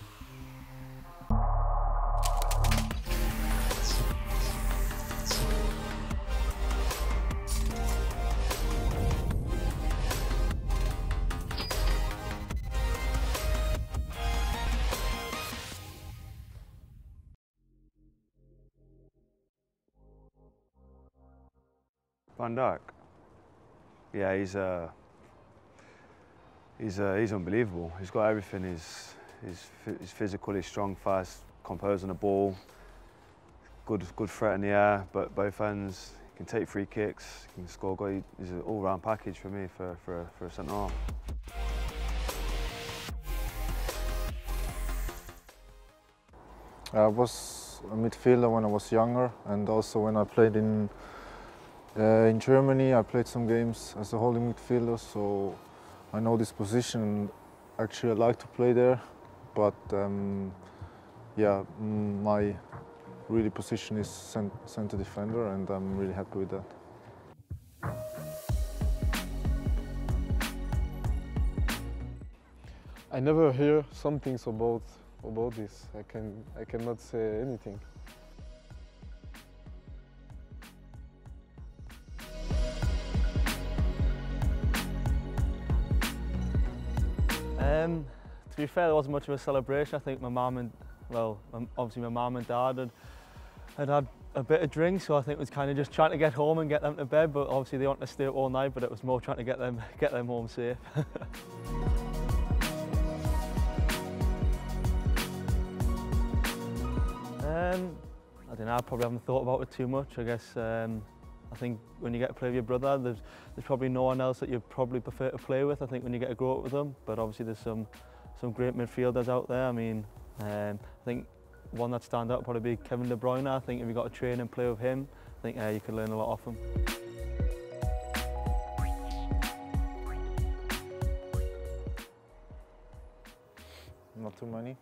Van Dijk. Yeah, he's unbelievable. He's got everything. He's physical, he's strong, fast, composed on the ball, good threat in the air, but both ends. He can take free kicks, he can score goal. He's an all-round package for me for a centre half. I was a midfielder when I was younger, and also when I played in Germany. I played some games as a holding midfielder, so I know this position. Actually, I like to play there, but yeah, my really position is centre defender, and I'm really happy with that. I never hear some things about this. I cannot say anything. To be fair, there wasn't much of a celebration. I think my mum and, well, obviously my mum and dad had a bit of drink, so I think it was kind of just trying to get home and get them to bed. But obviously they wanted to stay up all night, but it was more trying to get them home safe. I don't know. I probably haven't thought about it too much. I guess I think when you get to play with your brother, there's probably no one else that you probably prefer to play with. I think when you get to grow up with them, but obviously there's some great midfielders out there. I mean, I think one that stands out would probably be Kevin De Bruyne. I think if you got to train and play with him, I think you could learn a lot off him. Not too many.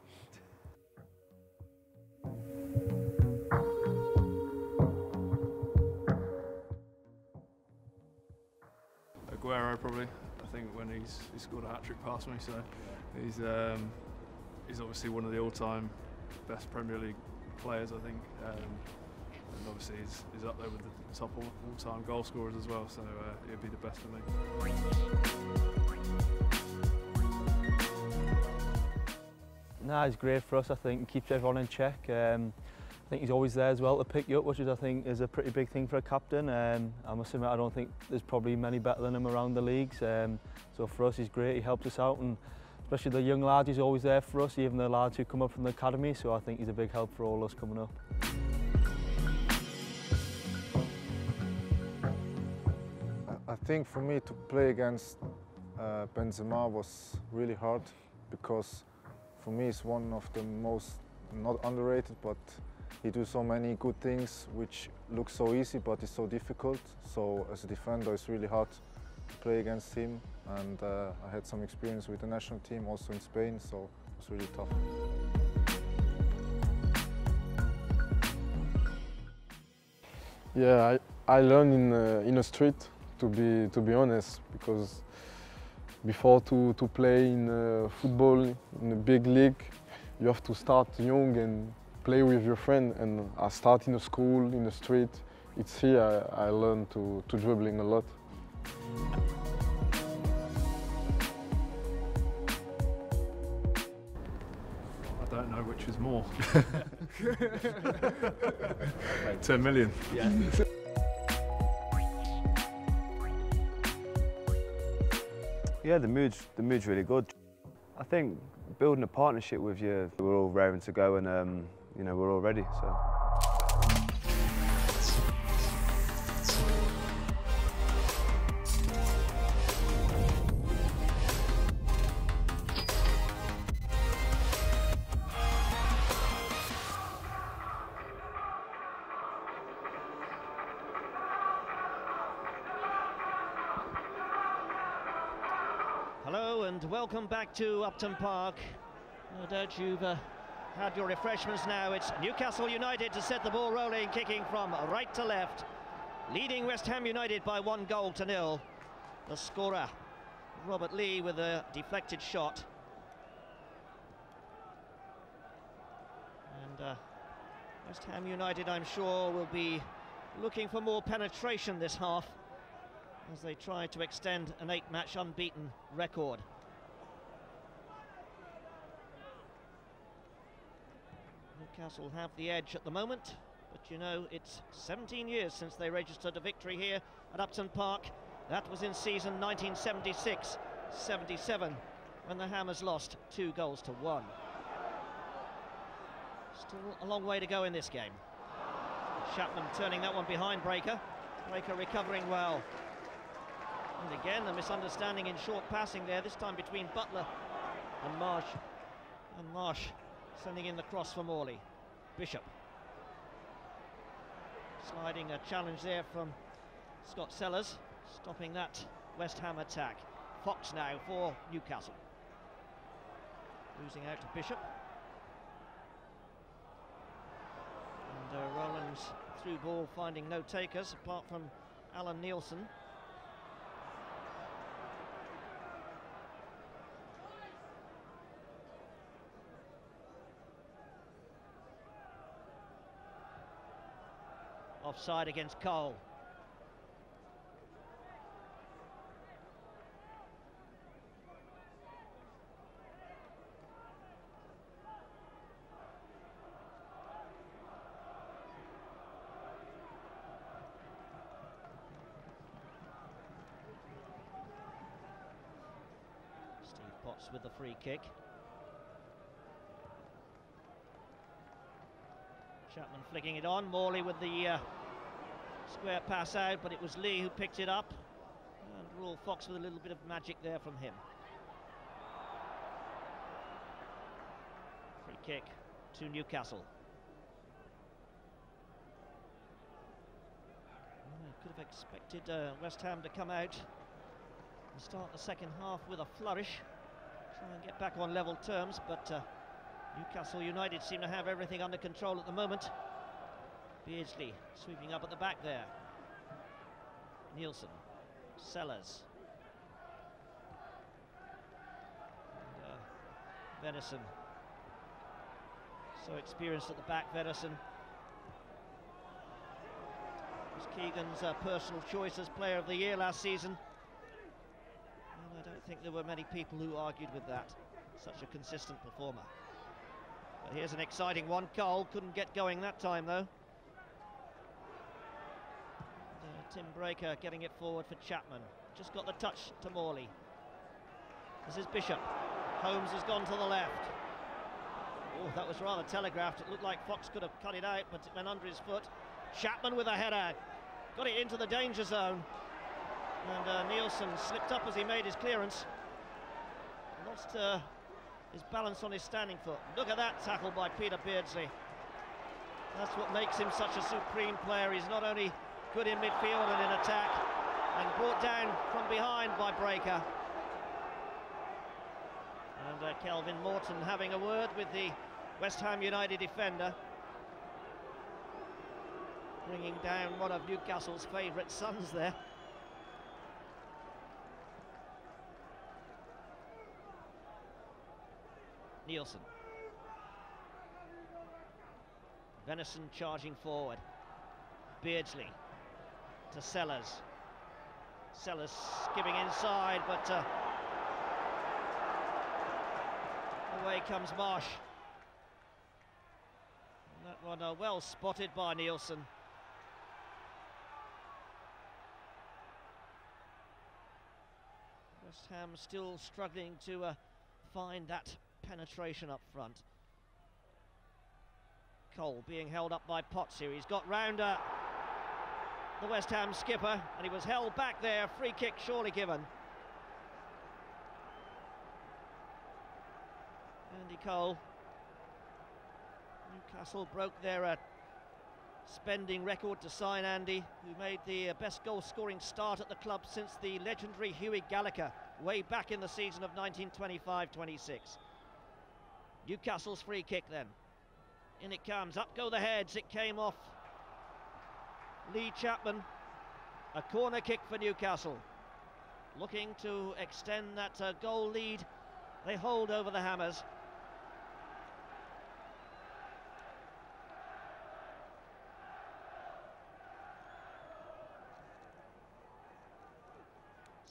Aguero probably. I think when he scored a hat-trick past me, so he's obviously one of the all-time best Premier League players. I think and obviously he's up there with the top all-time goal scorers as well, so it'd be the best for me. Nah, he's great for us. I think he keeps everyone in check. I think he's always there as well to pick you up, which is, I think, is a pretty big thing for a captain. I must admit, I don't think there's probably many better than him around the leagues. So for us, he's great. He helps us out, and especially the young lads, he's always there for us, even the lads who come up from the academy. So I think he's a big help for all us coming up. I think for me to play against Benzema was really hard, because for me he's one of the most, not underrated, but he does so many good things which look so easy but is so difficult. So as a defender it's really hard to play against him, and I had some experience with the national team also in Spain, so it was really tough. Yeah, I learned in the street, to be honest, because before to play in football in a big league, you have to start young and play with your friend. And I start in a school, in the street. It's here I learned to dribbling a lot. I don't know which is more. 10 million. Yeah. Yeah, the mood's really good. I think building a partnership with you, we're all raring to go, and you know, we're all ready. So. Hello and welcome back to Upton Park. No doubt you've had your refreshments now. It's Newcastle United to set the ball rolling, kicking from right to left, leading West Ham United by 1-0. The scorer, Robert Lee, with a deflected shot. And West Ham United, I'm sure, will be looking for more penetration this half, as they try to extend an 8-match unbeaten record. Newcastle have the edge at the moment, but you know, it's 17 years since they registered a victory here at Upton Park. That was in season 1976-77, when the Hammers lost 2-1. Still a long way to go in this game. Chapman turning that one behind Breaker. Breaker recovering well. And again, a misunderstanding in short passing there, this time between Butler and Marsh. And Marsh sending in the cross for Morley. Bishop. Sliding a challenge there from Scott Sellers, stopping that West Ham attack. Fox now for Newcastle. Losing out to Bishop. And Rowland's through ball finding no takers apart from Alan Nielsen. Offside against Cole. Steve Potts with the free kick. Chapman flicking it on, Morley with the square pass out, but it was Lee who picked it up, and Rule Fox with a little bit of magic there from him. Free kick to Newcastle. Could have expected West Ham to come out and start the second half with a flourish, try and get back on level terms, but Newcastle United seem to have everything under control at the moment. Beardsley sweeping up at the back there. Nielsen, Sellers. And, Venison. So experienced at the back, Venison. Was Keegan's personal choice as Player of the Year last season. And I don't think there were many people who argued with that. Such a consistent performer. But here's an exciting one. Cole couldn't get going that time though. Tim Breaker getting it forward for Chapman. Just got the touch to Morley. This is Bishop. Holmes has gone to the left. Oh, that was rather telegraphed. It looked like Fox could have cut it out, but it went under his foot. Chapman with a header. Got it into the danger zone. And Nielsen slipped up as he made his clearance. Lost his balance on his standing foot. Look at that tackle by Peter Beardsley. That's what makes him such a supreme player. He's not only good in midfield and in attack, and brought down from behind by Breaker. And Kelvin Morton having a word with the West Ham United defender, bringing down one of Newcastle's favourite sons there. Nielsen. Venison charging forward. Beardsley to Sellers. Sellers skipping inside, but away comes Marsh. And that one well spotted by Nielsen. West Ham still struggling to find that penetration up front. Cole being held up by Potts here. He's got round the West Ham skipper, and he was held back there. Free kick surely given. Andy Cole. Newcastle broke their spending record to sign Andy, who made the best goal-scoring start at the club since the legendary Hughie Gallagher way back in the season of 1925-26. Newcastle's free kick then. In it comes, up go the heads, it came off Lee Chapman. A corner kick for Newcastle, looking to extend that goal lead they hold over the Hammers.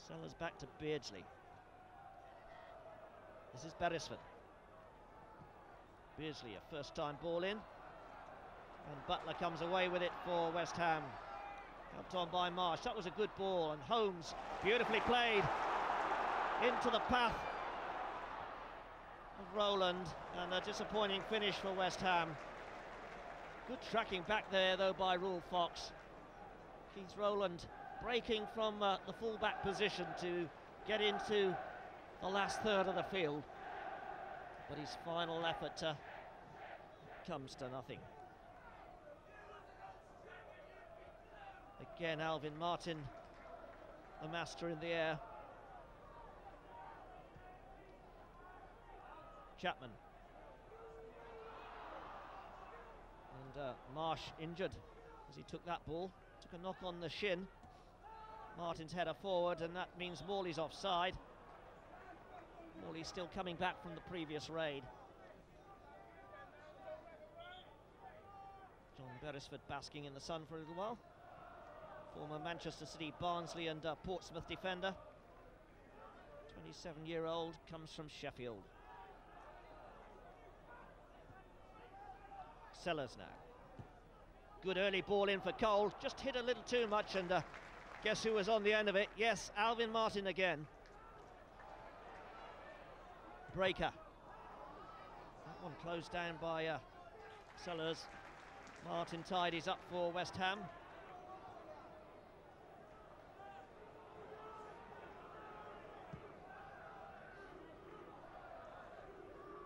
Sellers back to Beardsley. This is Beresford. Beardsley, a first-time ball in. And Butler comes away with it for West Ham. Helped on by Marsh. That was a good ball. And Holmes, beautifully played into the path of Rowland. And a disappointing finish for West Ham. Good tracking back there, though, by Rule Fox. Keith Rowland breaking from the full-back position to get into the last third of the field. But his final effort comes to nothing. Again, Alvin Martin, the master in the air. Chapman. And Marsh injured as he took that ball. Took a knock on the shin. Martin's header forward, and that means Morley's offside. Morley still coming back from the previous raid. John Beresford basking in the sun for a little while. Former Manchester City, Barnsley and Portsmouth defender. 27-year-old, comes from Sheffield. Sellers now. Good early ball in for Cole. Just hit a little too much, and guess who was on the end of it? Yes, Alvin Martin again. Breaker. That one closed down by Sellers. Martin tidies up for West Ham.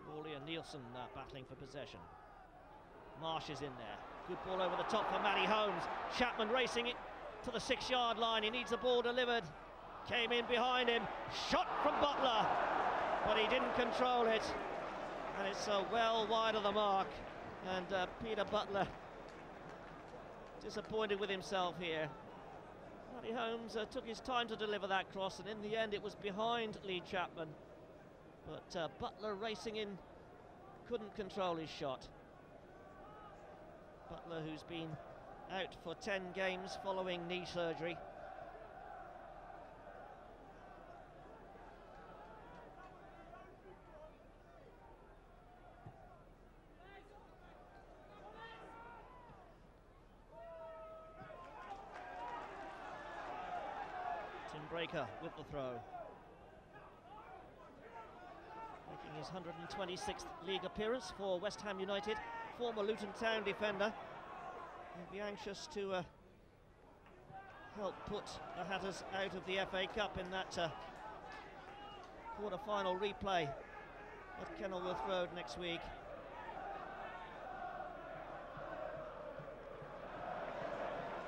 Morley and Nielsen battling for possession. Marsh is in there. Good ball over the top for Matty Holmes. Chapman racing it to the 6-yard line. He needs the ball delivered. Came in behind him. Shot from Butler, but he didn't control it. And it's well wide of the mark. And Peter Butler disappointed with himself here. Matty Holmes took his time to deliver that cross, and in the end it was behind Lee Chapman. But Butler racing in, couldn't control his shot. Butler, who's been out for 10 games following knee surgery. Tim Breaker with the throw. Making his 126th league appearance for West Ham United, former Luton Town defender. He'll be anxious to help put the Hatters out of the FA Cup in that quarter-final replay at Kenilworth Road next week.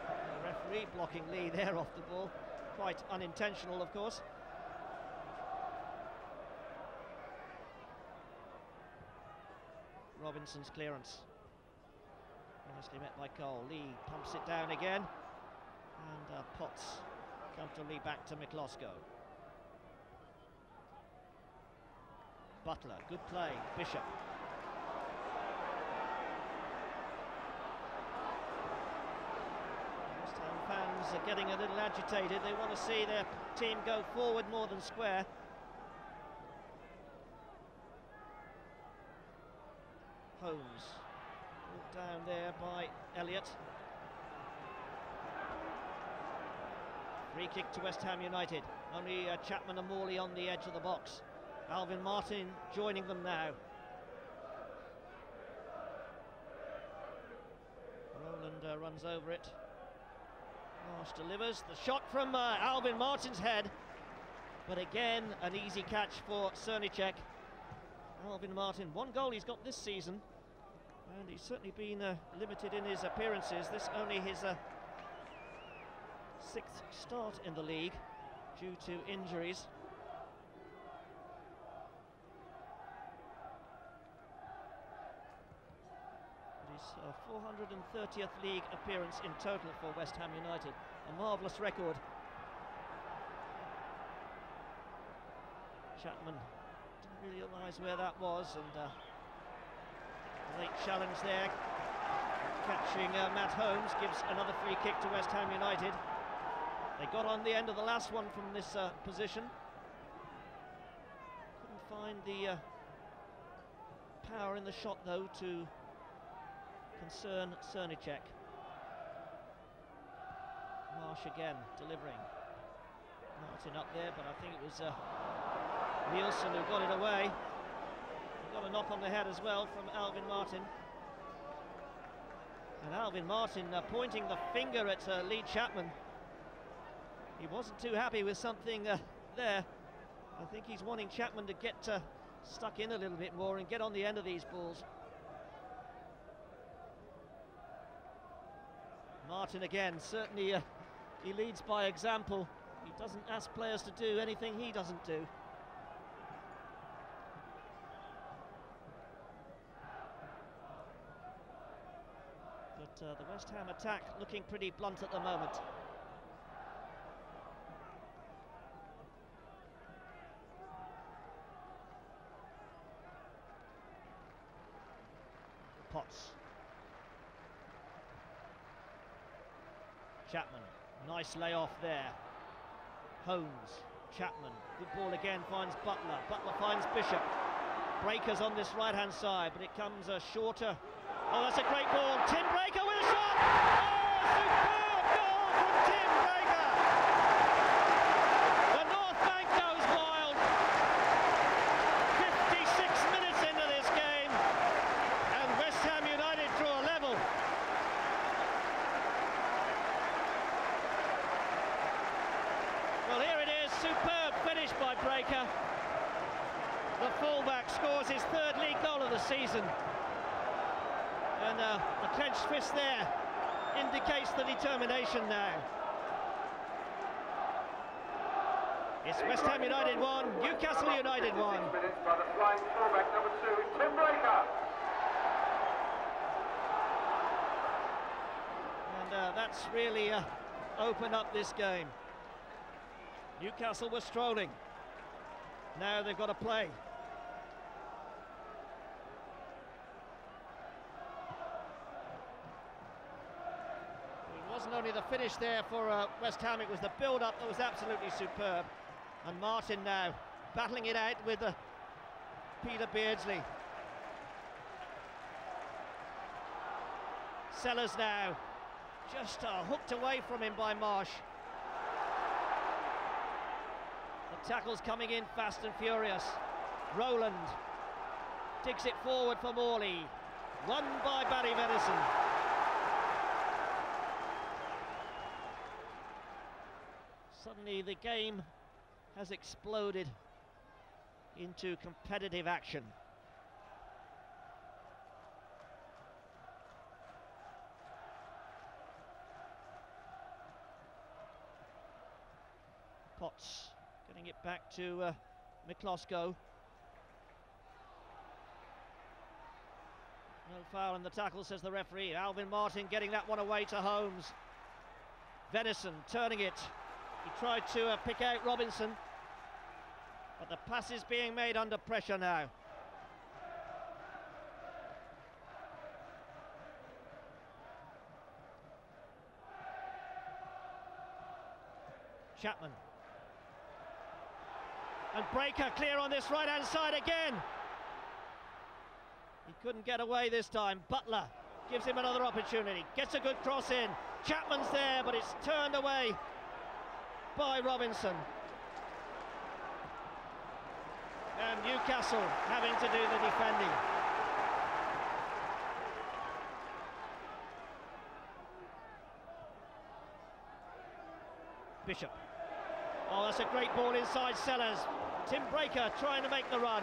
The referee blocking Lee there off the ball, quite unintentional, of course. Robinson's clearance. Nicely met by Cole. Lee pumps it down again. And Potts comfortably back to McCloskey. Butler, good play. Bishop. West Ham fans are getting a little agitated. They want to see their team go forward more than square. Holmes, brought down there by Elliott. Free kick to West Ham United. Only Chapman and Morley on the edge of the box. Alvin Martin joining them now. Rowland runs over it. Marsh delivers. The shot from Alvin Martin's head. But again, an easy catch for Cernicek. Alvin Martin, one goal he's got this season, and he's certainly been limited in his appearances. This only his 6th start in the league due to injuries. His 430th league appearance in total for West Ham United. A marvellous record. Chapman didn't realise where that was, and late challenge there. Catching Matt Holmes gives another free kick to West Ham United. They got on the end of the last one from this position. Couldn't find the power in the shot though to concern Cernicek. Marsh again delivering. Martin up there, but I think it was Nielsen who got it away. He got a knock on the head as well from Alvin Martin. And Alvin Martin pointing the finger at Lee Chapman. He wasn't too happy with something there. I think he's wanting Chapman to get stuck in a little bit more and get on the end of these balls. Martin again, certainly he leads by example. He doesn't ask players to do anything he doesn't do. But the West Ham attack looking pretty blunt at the moment. Potts. Chapman, nice layoff there. Holmes, Chapman, good ball again, finds Butler. Butler finds Bishop. Breaker's on this right-hand side, but it comes shorter. Oh, that's a great ball. Tim Breaker with a shot! Oh, superb goal from Tim Breaker! The North Bank goes wild. 56 minutes into this game, and West Ham United draw a level. Well, here it is, superb finish by Breaker. The fullback scores his 3rd league goal of the season. And the clenched fist there indicates the determination now. It's West Ham United 1, Newcastle United 1. Minutes by the flying fullback number 2, Tim Breaker. And that's really opened up this game. Newcastle were strolling. Now they've got to play. wasn't only the finish there for West Ham, it was the build-up that was absolutely superb. And Martin now battling it out with Peter Beardsley. Sellers now just hooked away from him by Marsh. The tackle's coming in fast and furious. Rowland digs it forward for Morley. Won by Barry Venison. Suddenly the game has exploded into competitive action. Potts getting it back to McCloskey. No foul in the tackle, says the referee. Alvin Martin getting that one away to Holmes. Venison turning it. He tried to pick out Robinson, but the pass is being made under pressure now. Chapman. And Breaker clear on this right-hand side again. He couldn't get away this time. Butler gives him another opportunity. Gets a good cross in. Chapman's there, but it's turned away by Robinson. And Newcastle having to do the defending. Bishop. Oh, that's a great ball inside Sellers. Tim Breaker trying to make the run.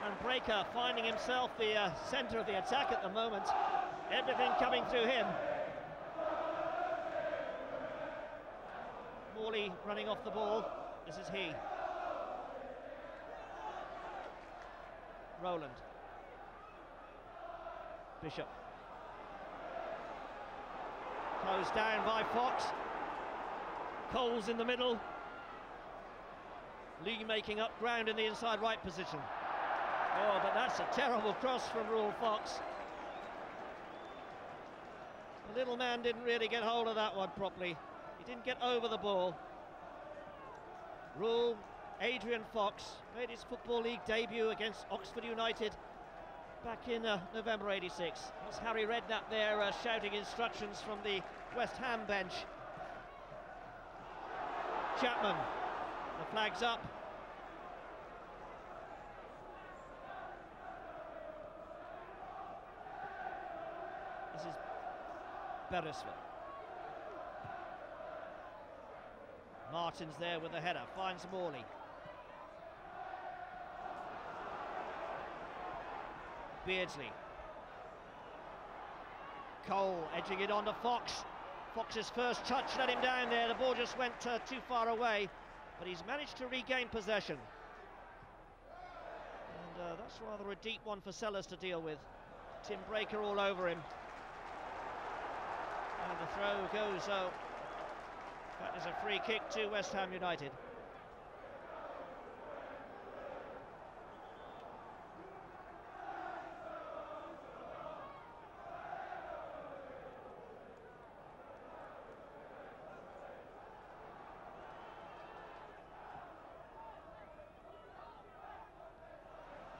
And Breaker finding himself the centre of the attack at the moment. Everything coming through him. Morley running off the ball. This is he. Rowland. Bishop. Closed down by Fox. Coles in the middle. Lee making up ground in the inside right position. Oh, but that's a terrible cross from Rule Fox. The little man didn't really get hold of that one properly. He didn't get over the ball. Rule, Adrian Fox, made his Football League debut against Oxford United back in November '86. That's Harry Redknapp there shouting instructions from the West Ham bench. Chapman, the flag's up. This is Beresford. Martin's there with the header, finds Morley. Beardsley. Cole edging it on to Fox. Fox's first touch let him down there. The ball just went too far away, but he's managed to regain possession. And that's rather a deep one for Sellers to deal with. Tim Breaker all over him. And the throw goes, that is a free kick to West Ham United.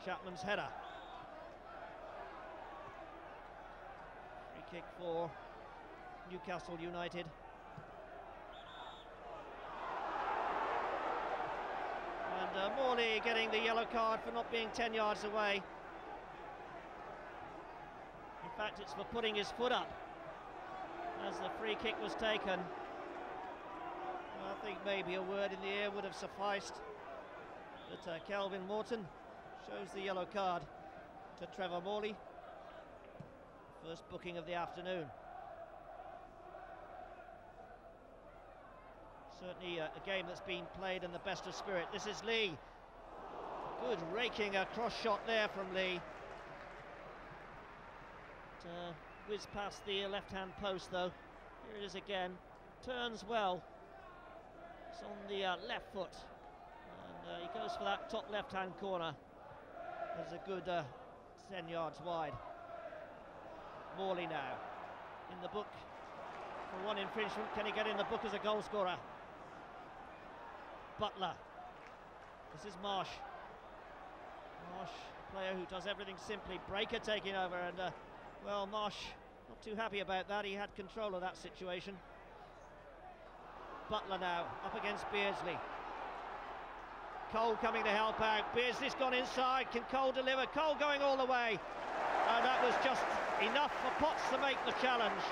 Chapman's header. Free kick for Newcastle United. And Morley getting the yellow card for not being 10 yards away. In fact, it's for putting his foot up as the free kick was taken. I think maybe a word in the ear would have sufficed. But Kelvin Morton shows the yellow card to Trevor Morley. First booking of the afternoon. Certainly a game that's been played in the best of spirit. This is Lee. Good raking cross shot there from Lee. Whiz past the left-hand post though. Here it is again. Turns well. It's on the left foot. And he goes for that top left-hand corner. There's a good 10 yards wide. Morley now in the book for one infringement. Can he get in the book as a goal scorer? Butler. This is Marsh. Marsh, a player who does everything simply. Breaker taking over, and well, Marsh not too happy about that. He had control of that situation. Butler now up against Beardsley. Cole coming to help out. Beardsley's gone inside. Can Cole deliver? Cole going all the way. That was just enough for Potts to make the challenge.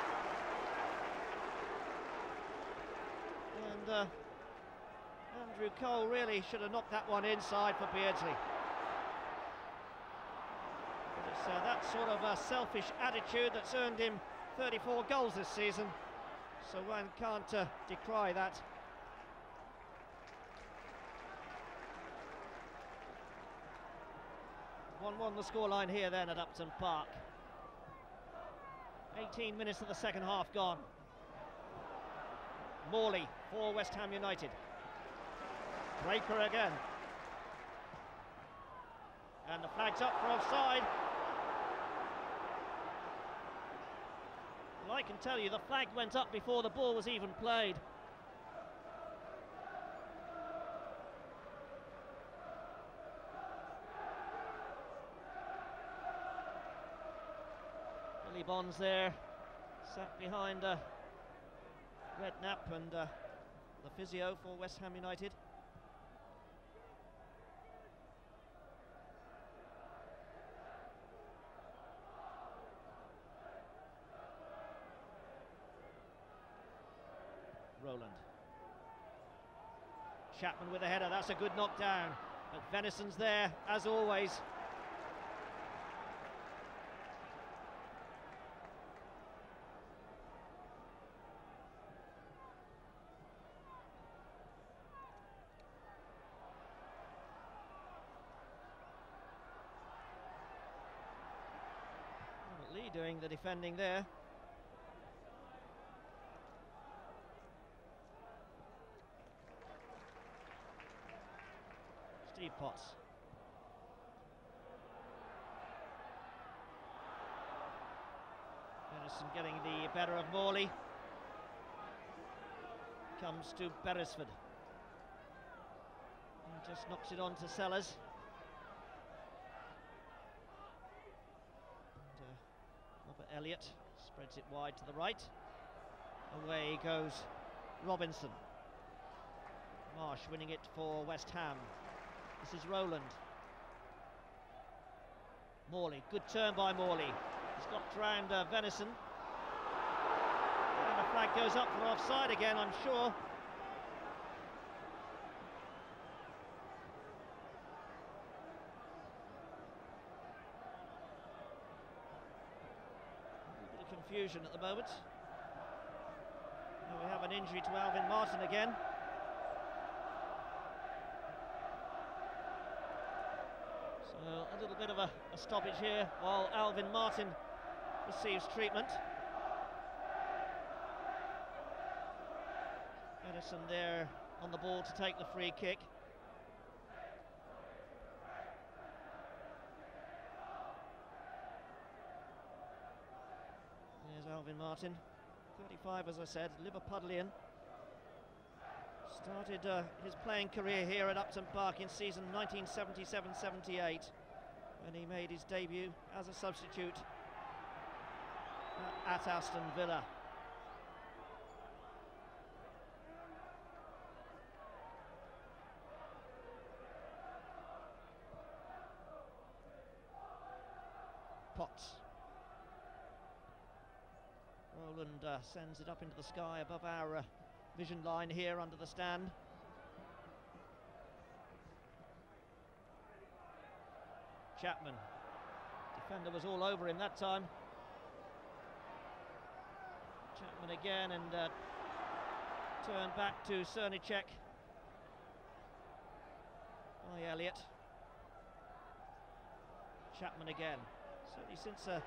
And Andrew Cole really should have knocked that one inside for Beardsley. But it's that sort of selfish attitude that's earned him 34 goals this season, so one can't decry that. One the scoreline here then at Upton Park. 18 minutes of the second half gone. Morley for West Ham United. Breaker again. And the flag's up for offside. Well, I can tell you the flag went up before the ball was even played. Billy Bonds there, sat behind Redknapp and the physio for West Ham United. Rowland. Chapman with a header, that's a good knockdown. But Venison's there, as always. Lee doing the defending there. Steve Potts. Venison getting the better of Morley. Comes to Beresford. And just knocks it on to Sellers. And, Robert Elliott spreads it wide to the right. Away goes Robinson. Marsh winning it for West Ham. This is Rowland. Morley, good turn by Morley. He's got round Venison. And the flag goes up for offside again, I'm sure. A bit of confusion at the moment. Now we have an injury to Alvin Martin again. So a little bit of a stoppage here while Alvin Martin receives treatment. Edison there on the ball to take the free kick. There's Alvin Martin, 35 as I said, Liverpudlian. Started his playing career here at Upton Park in season 1977-78 when he made his debut as a substitute at Aston Villa. Potts. Rowland sends it up into the sky above our vision line here under the stand. Chapman. Defender was all over him that time. Chapman again and turned back to Cernicek by Elliott. Chapman again. Certainly since that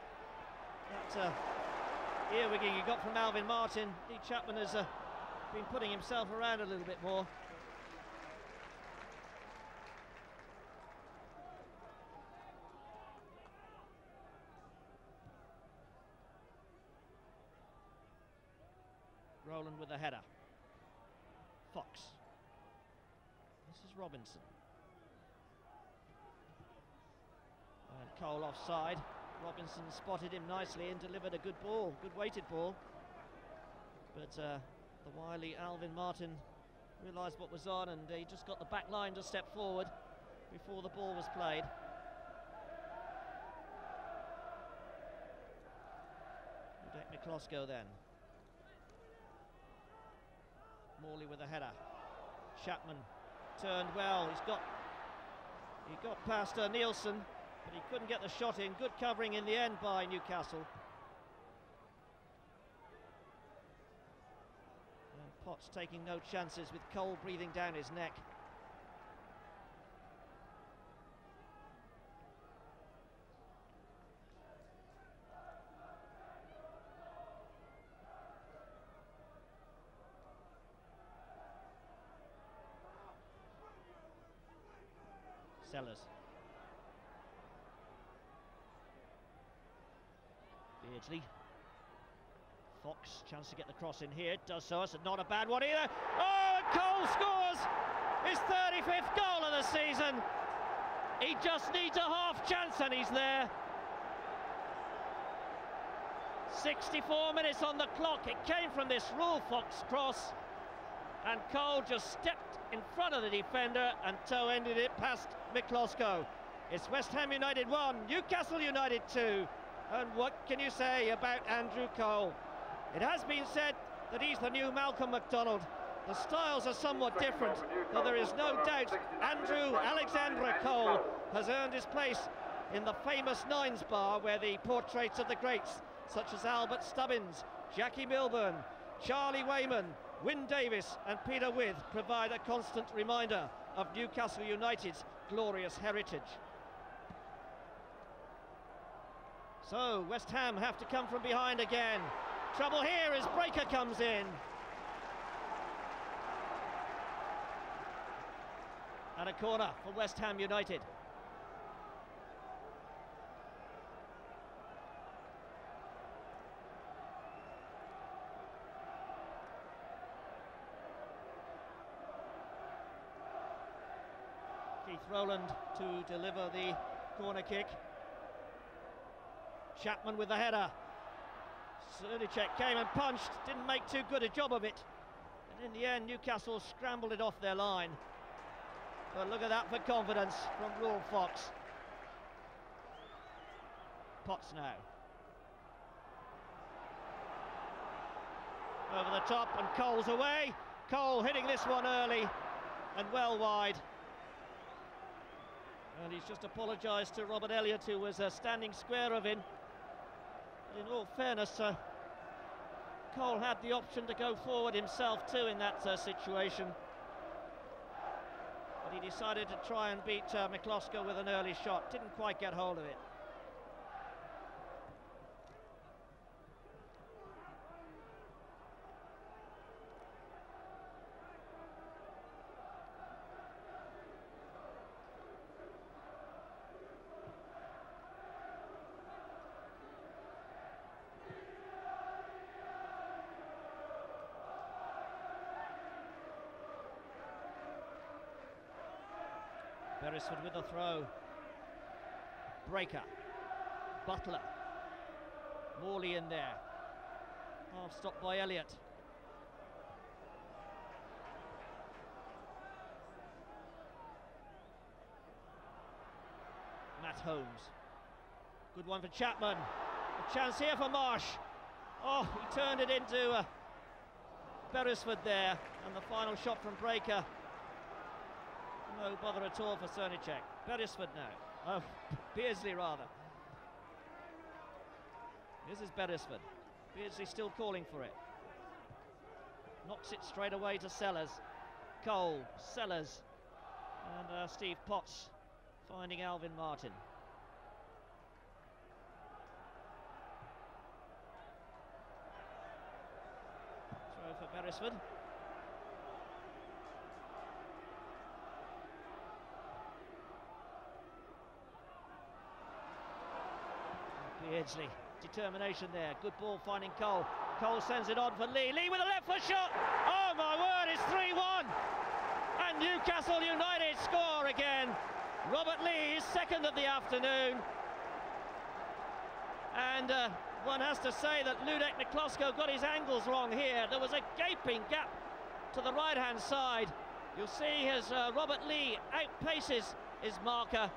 earwigging he got from Alvin Martin, Lee Chapman has been putting himself around a little bit more. Rowland with the header. Fox. This is Robinson. And Cole offside. Robinson spotted him nicely and delivered a good ball, good weighted ball. But the wily Alvin Martin realised what was on, and he just got the back line to step forward before the ball was played. Udek Miklosko then. Morley with a header. Chapman turned well. He got past Nielsen, but he couldn't get the shot in. Good covering in the end by Newcastle. And Potts taking no chances with Cole breathing down his neck. Sellers. Beardsley. Fox, chance to get the cross in here, does so, it's not a bad one either. Oh, and Cole scores his 35th goal of the season. He just needs a half chance and he's there. 64 minutes on the clock, it came from this Rule Fox cross, and Cole just stepped in front of the defender and toe-ended it past Miklosko. It's West Ham United 1, Newcastle United 2. And what can you say about Andrew Cole? It has been said that he's the new Malcolm McDonald. The styles are somewhat different, though there is no doubt Andrew Alexander Cole has earned his place in the famous Nines bar, where the portraits of the greats such as Albert Stubbins, Jackie Milburn, Charlie Wayman, Wyn Davis and Peter Withe provide a constant reminder of Newcastle United's glorious heritage. So West Ham have to come from behind again. Trouble here as Breaker comes in. And a corner for West Ham United. Keith Rowland to deliver the corner kick. Chapman with the header. Srnicek came and punched, didn't make too good a job of it. And in the end, Newcastle scrambled it off their line. But look at that for confidence from Rule Fox. Potts now. Over the top and Cole's away. Cole hitting this one early and well wide. And he's just apologised to Robert Elliott, who was standing square of him. But in all fairness, Cole had the option to go forward himself too in that situation. But he decided to try and beat Miklosko with an early shot. Didn't quite get hold of it. Beresford with the throw. Breaker. Butler. Morley in there. Half stopped by Elliott. Matt Holmes. Good one for Chapman. A chance here for Marsh. Oh, he turned it into Beresford there. And the final shot from Breaker. No bother at all for Srnicek. Beresford now. Oh, Beardsley rather. This is Beresford. Beardsley still calling for it. Knocks it straight away to Sellers. Cole, Sellers, and Steve Potts finding Alvin Martin. Throw for Beresford. Beardsley, determination there, good ball finding Cole. Cole sends it on for Lee. Lee with a left foot shot. Oh my word, it's 3-1. And Newcastle United score again. Robert Lee is second of the afternoon. And one has to say that Ludek Miklosko got his angles wrong here. There was a gaping gap to the right-hand side. You'll see as Robert Lee outpaces his marker,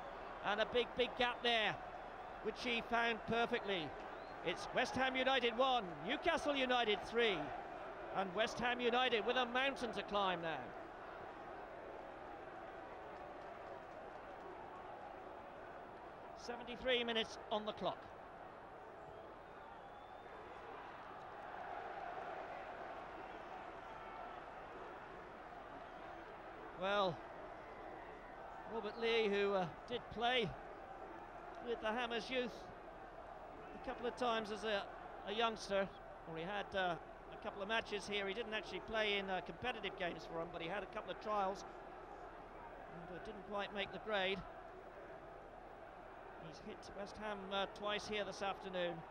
and a big gap there, which he found perfectly. It's West Ham United 1, Newcastle United 3, and West Ham United with a mountain to climb now. "73 minutes on the clock. Well, Robert Lee, who did play with the Hammers youth a couple of times as a youngster, or he had a couple of matches here. He didn't actually play in competitive games for them, but he had a couple of trials and didn't quite make the grade. He's hit West Ham twice here this afternoon.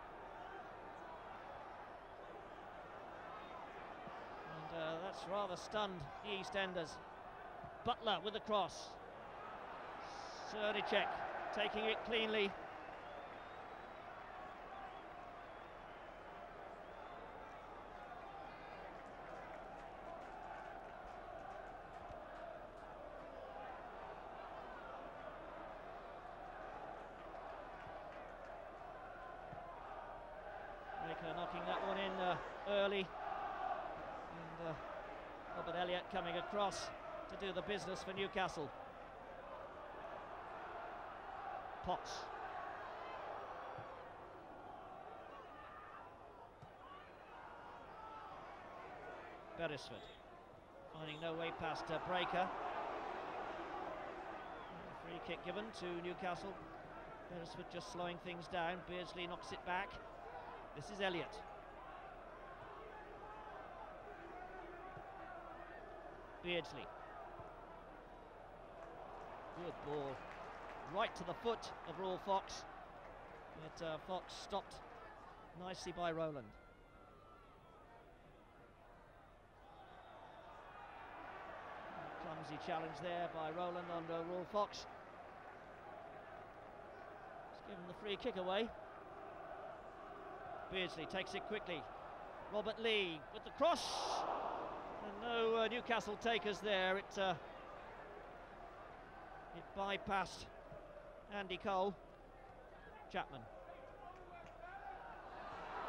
And that's rather stunned the EastEnders. Butler with the cross. Srnicek taking it cleanly. Baker knocking that one in early. And Robert Elliott coming across to do the business for Newcastle. Potts. Beresford finding no way past Breaker. Free kick given to Newcastle. Beresford just slowing things down. Beardsley knocks it back. This is Elliott. Beardsley. Good ball, right to the foot of Raw Fox, but Fox stopped nicely by Rowland. Clumsy challenge there by Rowland on Raw Fox. He's given the free kick away. Beardsley takes it quickly. Robert Lee with the cross, and no Newcastle takers there. It bypassed Andy Cole. Chapman.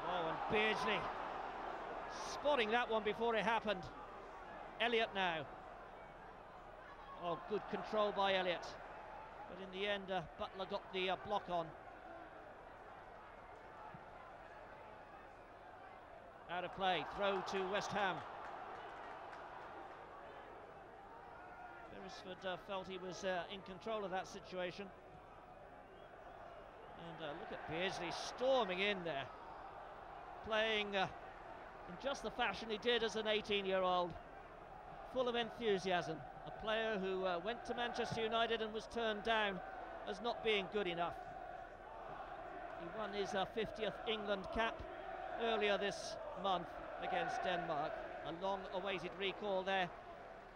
Oh, and Beardsley spotting that one before it happened. Elliott now. Oh, good control by Elliott. But in the end, Butler got the block on. Out of play, throw to West Ham. Beresford felt he was in control of that situation. And look at Beardsley storming in there, playing in just the fashion he did as an 18-year-old, full of enthusiasm. A player who went to Manchester United and was turned down as not being good enough. He won his 50th England cap earlier this month against Denmark. A long-awaited recall there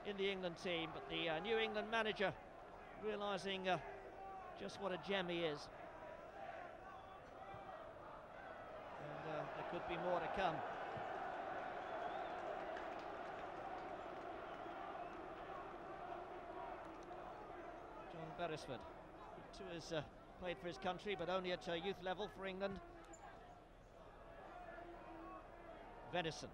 in the England team, but the New England manager realising just what a gem he is. And there could be more to come. John Beresford, he too has played for his country, but only at youth level for England. Venison.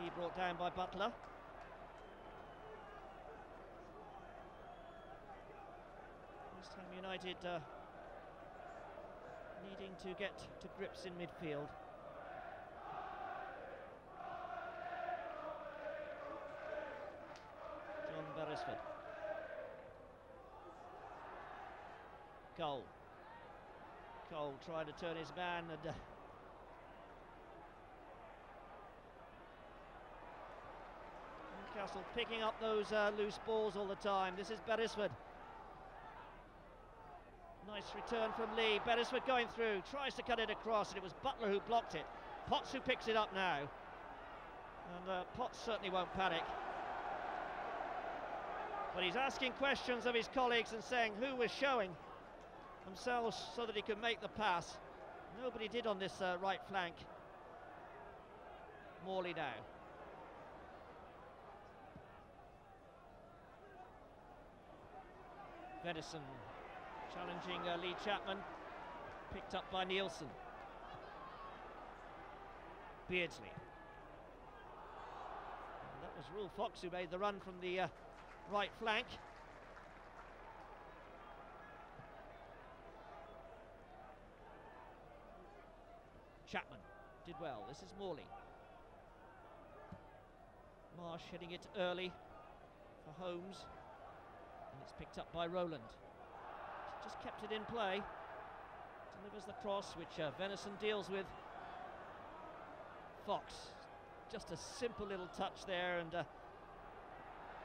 He brought down by Butler. West Ham United needing to get to grips in midfield. John Beresford. Cole. Cole trying to turn his man, and Newcastle picking up those loose balls all the time. This is Beresford. Nice return from Lee. Beresford going through, tries to cut it across, and it was Butler who blocked it. Potts who picks it up now. And Potts certainly won't panic. But he's asking questions of his colleagues and saying who was showing themselves so that he could make the pass. Nobody did on this right flank. Morley now. Venison challenging Lee Chapman, picked up by Nielsen. Beardsley. And that was Rule Fox who made the run from the right flank. Chapman did well. This is Morley. Marsh hitting it early for Holmes. And it's picked up by Rowland. Just kept it in play. Delivers the cross, which Venison deals with. Fox. Just a simple little touch there, and the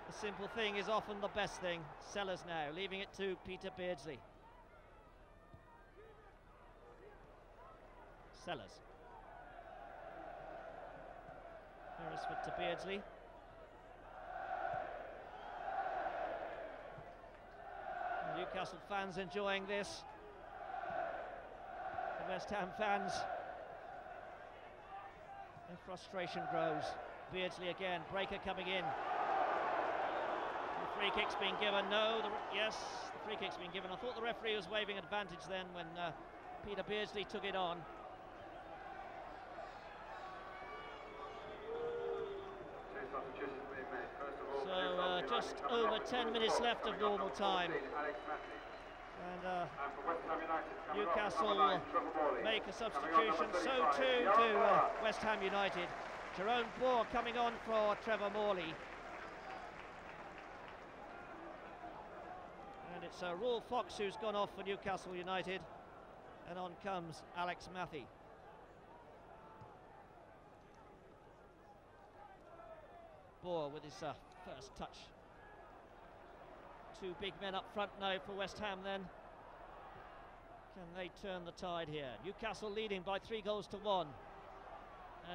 simple thing is often the best thing. Sellers now, leaving it to Peter Beardsley. Sellers. Beresford to Beardsley. Newcastle fans enjoying this. The West Ham fans. Their frustration grows. Beardsley again, breaker coming in. The free kick's been given. No, yes, the free kick's been given. I thought the referee was waving advantage then when Peter Beardsley took it on. So just over 10 minutes left of normal time. And Newcastle make a substitution, so too do West Ham United. Jerome Boer coming on for Trevor Morley. And it's Rule Fox who's gone off for Newcastle United. And on comes Alex Matthey. Boer with his first touch. Two big men up front now for West Ham then. Can they turn the tide here? Newcastle leading by 3-1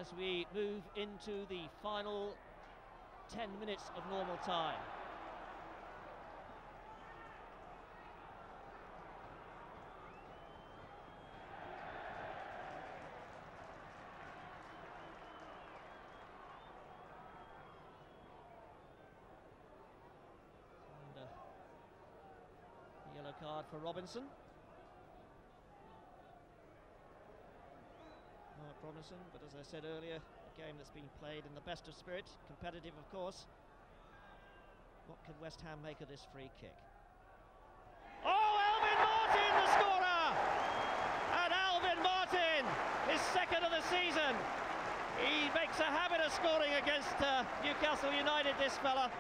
as we move into the final 10 minutes of normal time. Yellow card for Robinson. Mark Robinson, but as I said earlier, a game that's been played in the best of spirit, competitive of course. What can West Ham make of this free kick? Oh, Alvin Martin, the scorer! And Alvin Martin, his second of the season. He makes a habit of scoring against Newcastle United, this fella.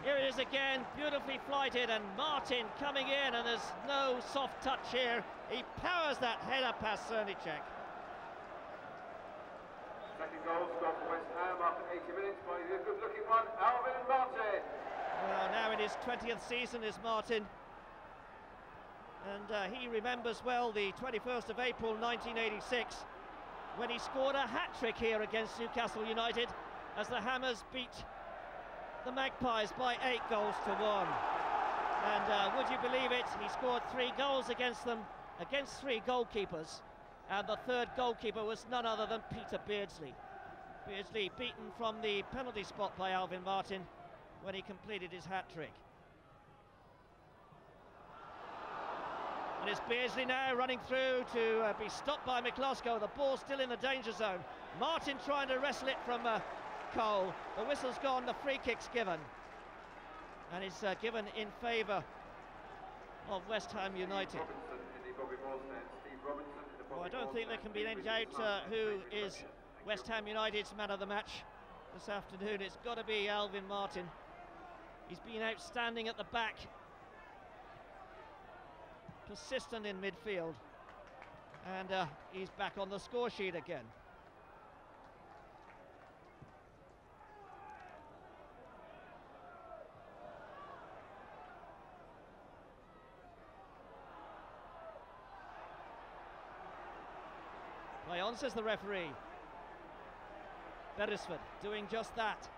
Here it is again, beautifully flighted, and Martin coming in, and there's no soft touch here. He powers that header past Cernicek. Second goal scored for West Ham after 80 minutes by the good-looking one, Alvin Martin. Well, now in his 20th season is Martin. And he remembers well the 21st of April 1986 when he scored a hat-trick here against Newcastle United as the Hammers beat the Magpies by 8-1. And would you believe it, he scored 3 goals against them, against 3 goalkeepers, and the third goalkeeper was none other than Peter Beardsley. Beardsley beaten from the penalty spot by Alvin Martin when he completed his hat-trick. And it's Beardsley now running through to be stopped by McCloskey. The ball still in the danger zone. Martin trying to wrestle it from Cole. The whistle's gone, the free kick's given. And it's given in favour of West Ham United. Well, I don't think there can be any doubt who is West Ham United's man of the match this afternoon. It's got to be Alvin Martin. He's been outstanding at the back, persistent in midfield, and he's back on the score sheet again. on, says the referee. Beresford doing just that.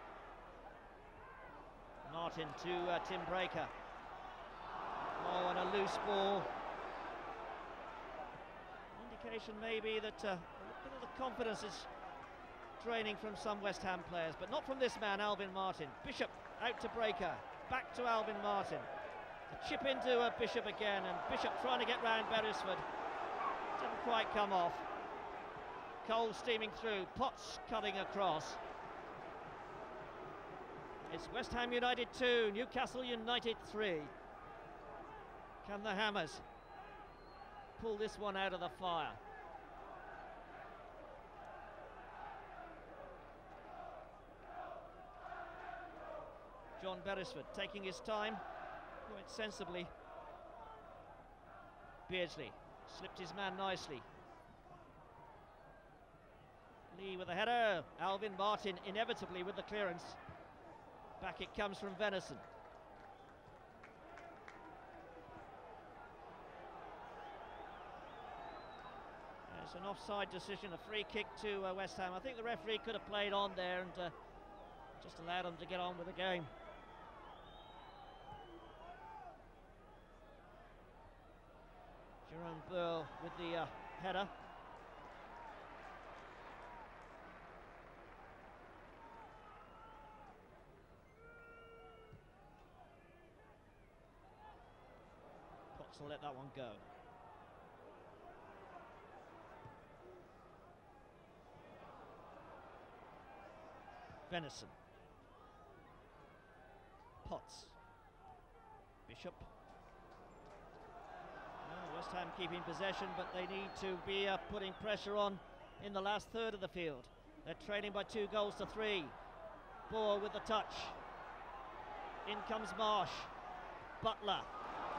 Martin to Tim Breaker. Oh, and a loose ball. Indication maybe that a bit of the confidence is draining from some West Ham players, but not from this man, Alvin Martin. Bishop out to Breaker, back to Alvin Martin. To chip into Bishop again, and Bishop trying to get round Beresford. Didn't quite come off. Cole steaming through, Potts cutting across. It's West Ham United 2, Newcastle United 3. Can the Hammers pull this one out of the fire? John Beresford taking his time, quite sensibly. Beardsley slipped his man nicely. Lee with a header, Alvin Martin inevitably with the clearance. Back it comes from Venison. There's an offside decision, a free kick to West Ham. I think the referee could have played on there and just allowed them to get on with the game. Jerome Burl with the header. Potts will let that one go. Venison. Potts. Bishop. West Ham keeping possession, but they need to be putting pressure on in the last third of the field. They're trailing by 2 goals to 3. Boer with the touch. In comes Marsh. Butler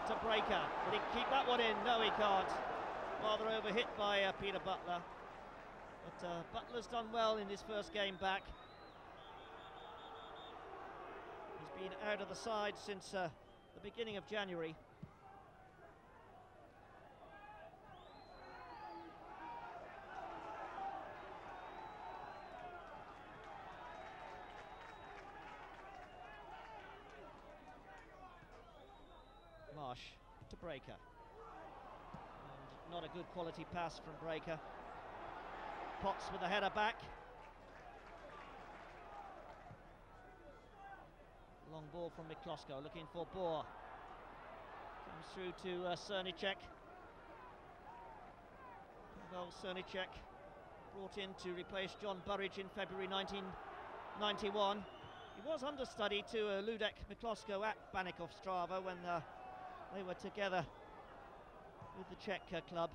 to Breaker. Will he keep that one in? No, he can't. Rather overhit by Peter Butler. But Butler's done well in his first game back. He's been out of the side since the beginning of January. Marsh to Breaker. And not a good quality pass from Breaker. Potts with the header back. Long ball from Miklosko, looking for Boer. Comes through to Cernicek. Well, Cernicek brought in to replace John Burridge in February 1991. He was understudy to Ludek Miklosko at Baník Ostrava when they were together with the Czech club.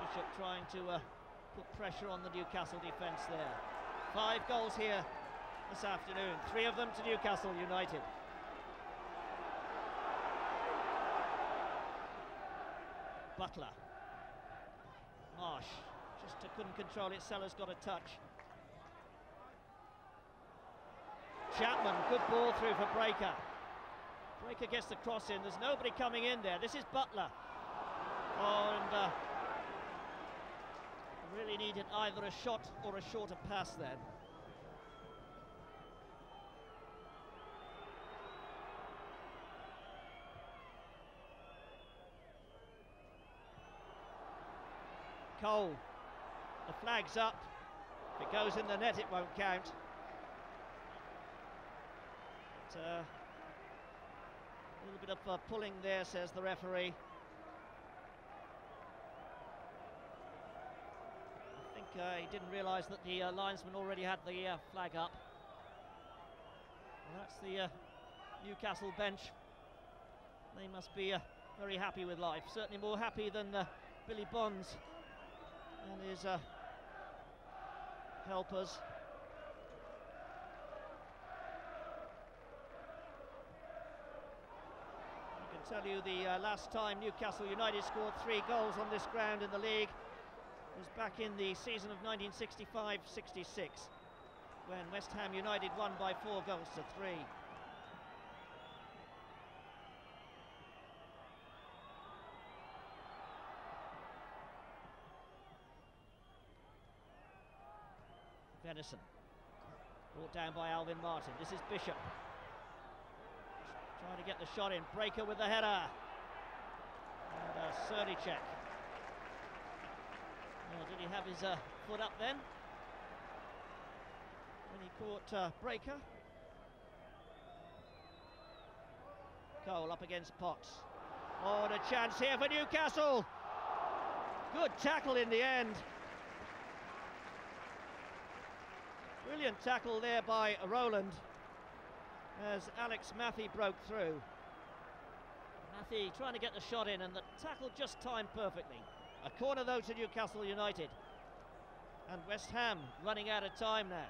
Bishop trying to put pressure on the Newcastle defence there. 5 goals here this afternoon, 3 of them to Newcastle United. Butler. Marsh just couldn't control it. Sellers got a touch. Chapman, good ball through for Breaker. Breaker gets the cross in. There's nobody coming in there. This is Butler. Oh, and really needed either a shot or a shorter pass then. Cole, the flag's up. If it goes in the net, it won't count. But, a little bit of pulling there, says the referee. I think he didn't realise that the linesman already had the flag up. Well, that's the Newcastle bench. They must be very happy with life. Certainly more happy than Billy Bonds and his helpers. I can tell you the last time Newcastle United scored 3 goals on this ground in the league was back in the season of 1965-66 when West Ham United won by 4 goals to 3. Venison. Brought down by Alvin Martin. This is Bishop. Trying to get the shot in. Breaker with the header. And Srnicek. Oh, did he have his foot up then? When he caught Breaker. Cole up against Potts. Oh, and a chance here for Newcastle. Good tackle in the end. Brilliant tackle there by Rowland as Alex Matthey broke through. Matthey trying to get the shot in, and the tackle just timed perfectly. A corner though to Newcastle United. And West Ham running out of time now.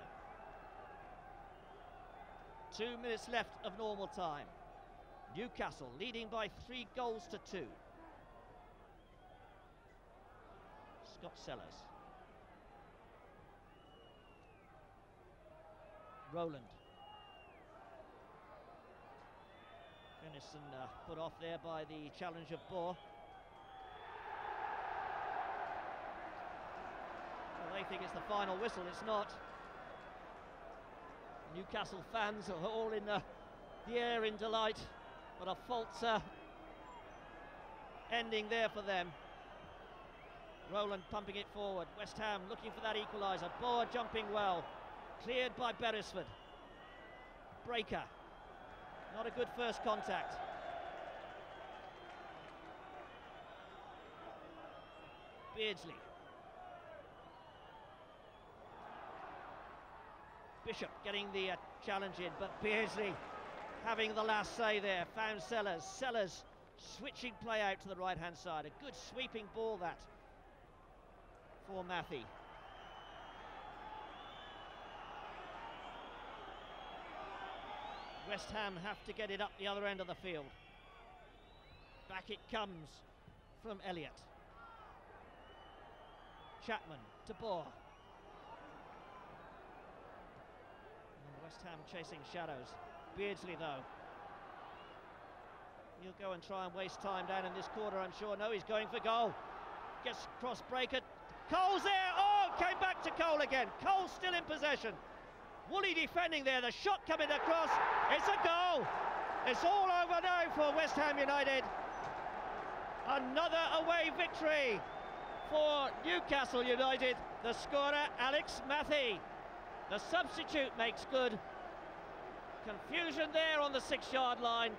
2 minutes left of normal time. Newcastle leading by 3 goals to 2. Scott Sellers. Rowland. Venison put off there by the challenge of Bohr. Well, they think it's the final whistle. It's not. Newcastle fans are all in the air in delight, but a false ending there for them. Rowland pumping it forward. West Ham looking for that equaliser. Bohr jumping well. Cleared by Beresford. Breaker. Not a good first contact. Beardsley. Bishop getting the challenge in, but Beardsley having the last say there. Found Sellers. Sellers switching play out to the right-hand side. A good sweeping ball that for Matthey. West Ham have to get it up the other end of the field. Back it comes from Elliott. Chapman to Bohr. And West Ham chasing shadows. Beardsley though. He'll go and try and waste time down in this corner, I'm sure. No, he's going for goal. Gets cross breaker. Cole's there. Oh, came back to Cole again. Cole still in possession. Woolley defending there, the shot coming across, it's a goal! It's all over now for West Ham United. Another away victory for Newcastle United. The scorer, Alex Matthey. The substitute makes good. Confusion there on the 6-yard line.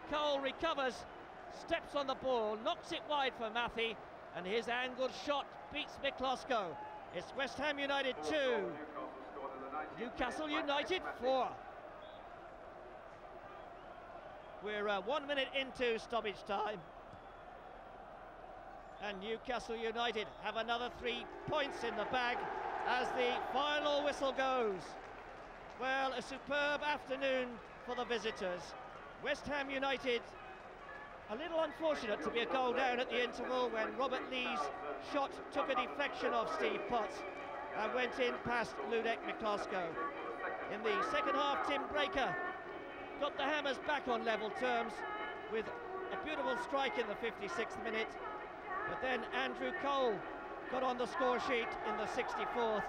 Cole recovers, steps on the ball, knocks it wide for Matthey, and his angled shot beats Miklosko. It's West Ham United 2. Newcastle United 4. We're 1 minute into stoppage time, and Newcastle United have another 3 points in the bag as the final whistle goes. Well, a superb afternoon for the visitors. West Ham United a little unfortunate to be a goal down at the interval when Robert Lee's shot took a deflection off Steve Potts and went in past Ludek Miklosko. In the second half, Tim Breaker got the Hammers back on level terms with a beautiful strike in the 56th minute, but then Andrew Cole got on the score sheet in the 64th,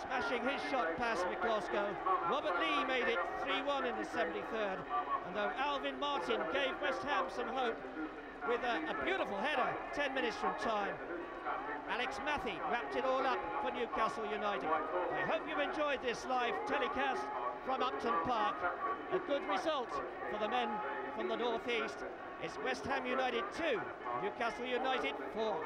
smashing his shot past Miklosko. Robert Lee made it 3-1 in the 73rd, and though Alvin Martin gave West Ham some hope with a beautiful header 10 minutes from time, Alex Matthey wrapped it all up for Newcastle United. I hope you've enjoyed this live telecast from Upton Park. A good result for the men from the northeast. It's West Ham United 2, Newcastle United 4.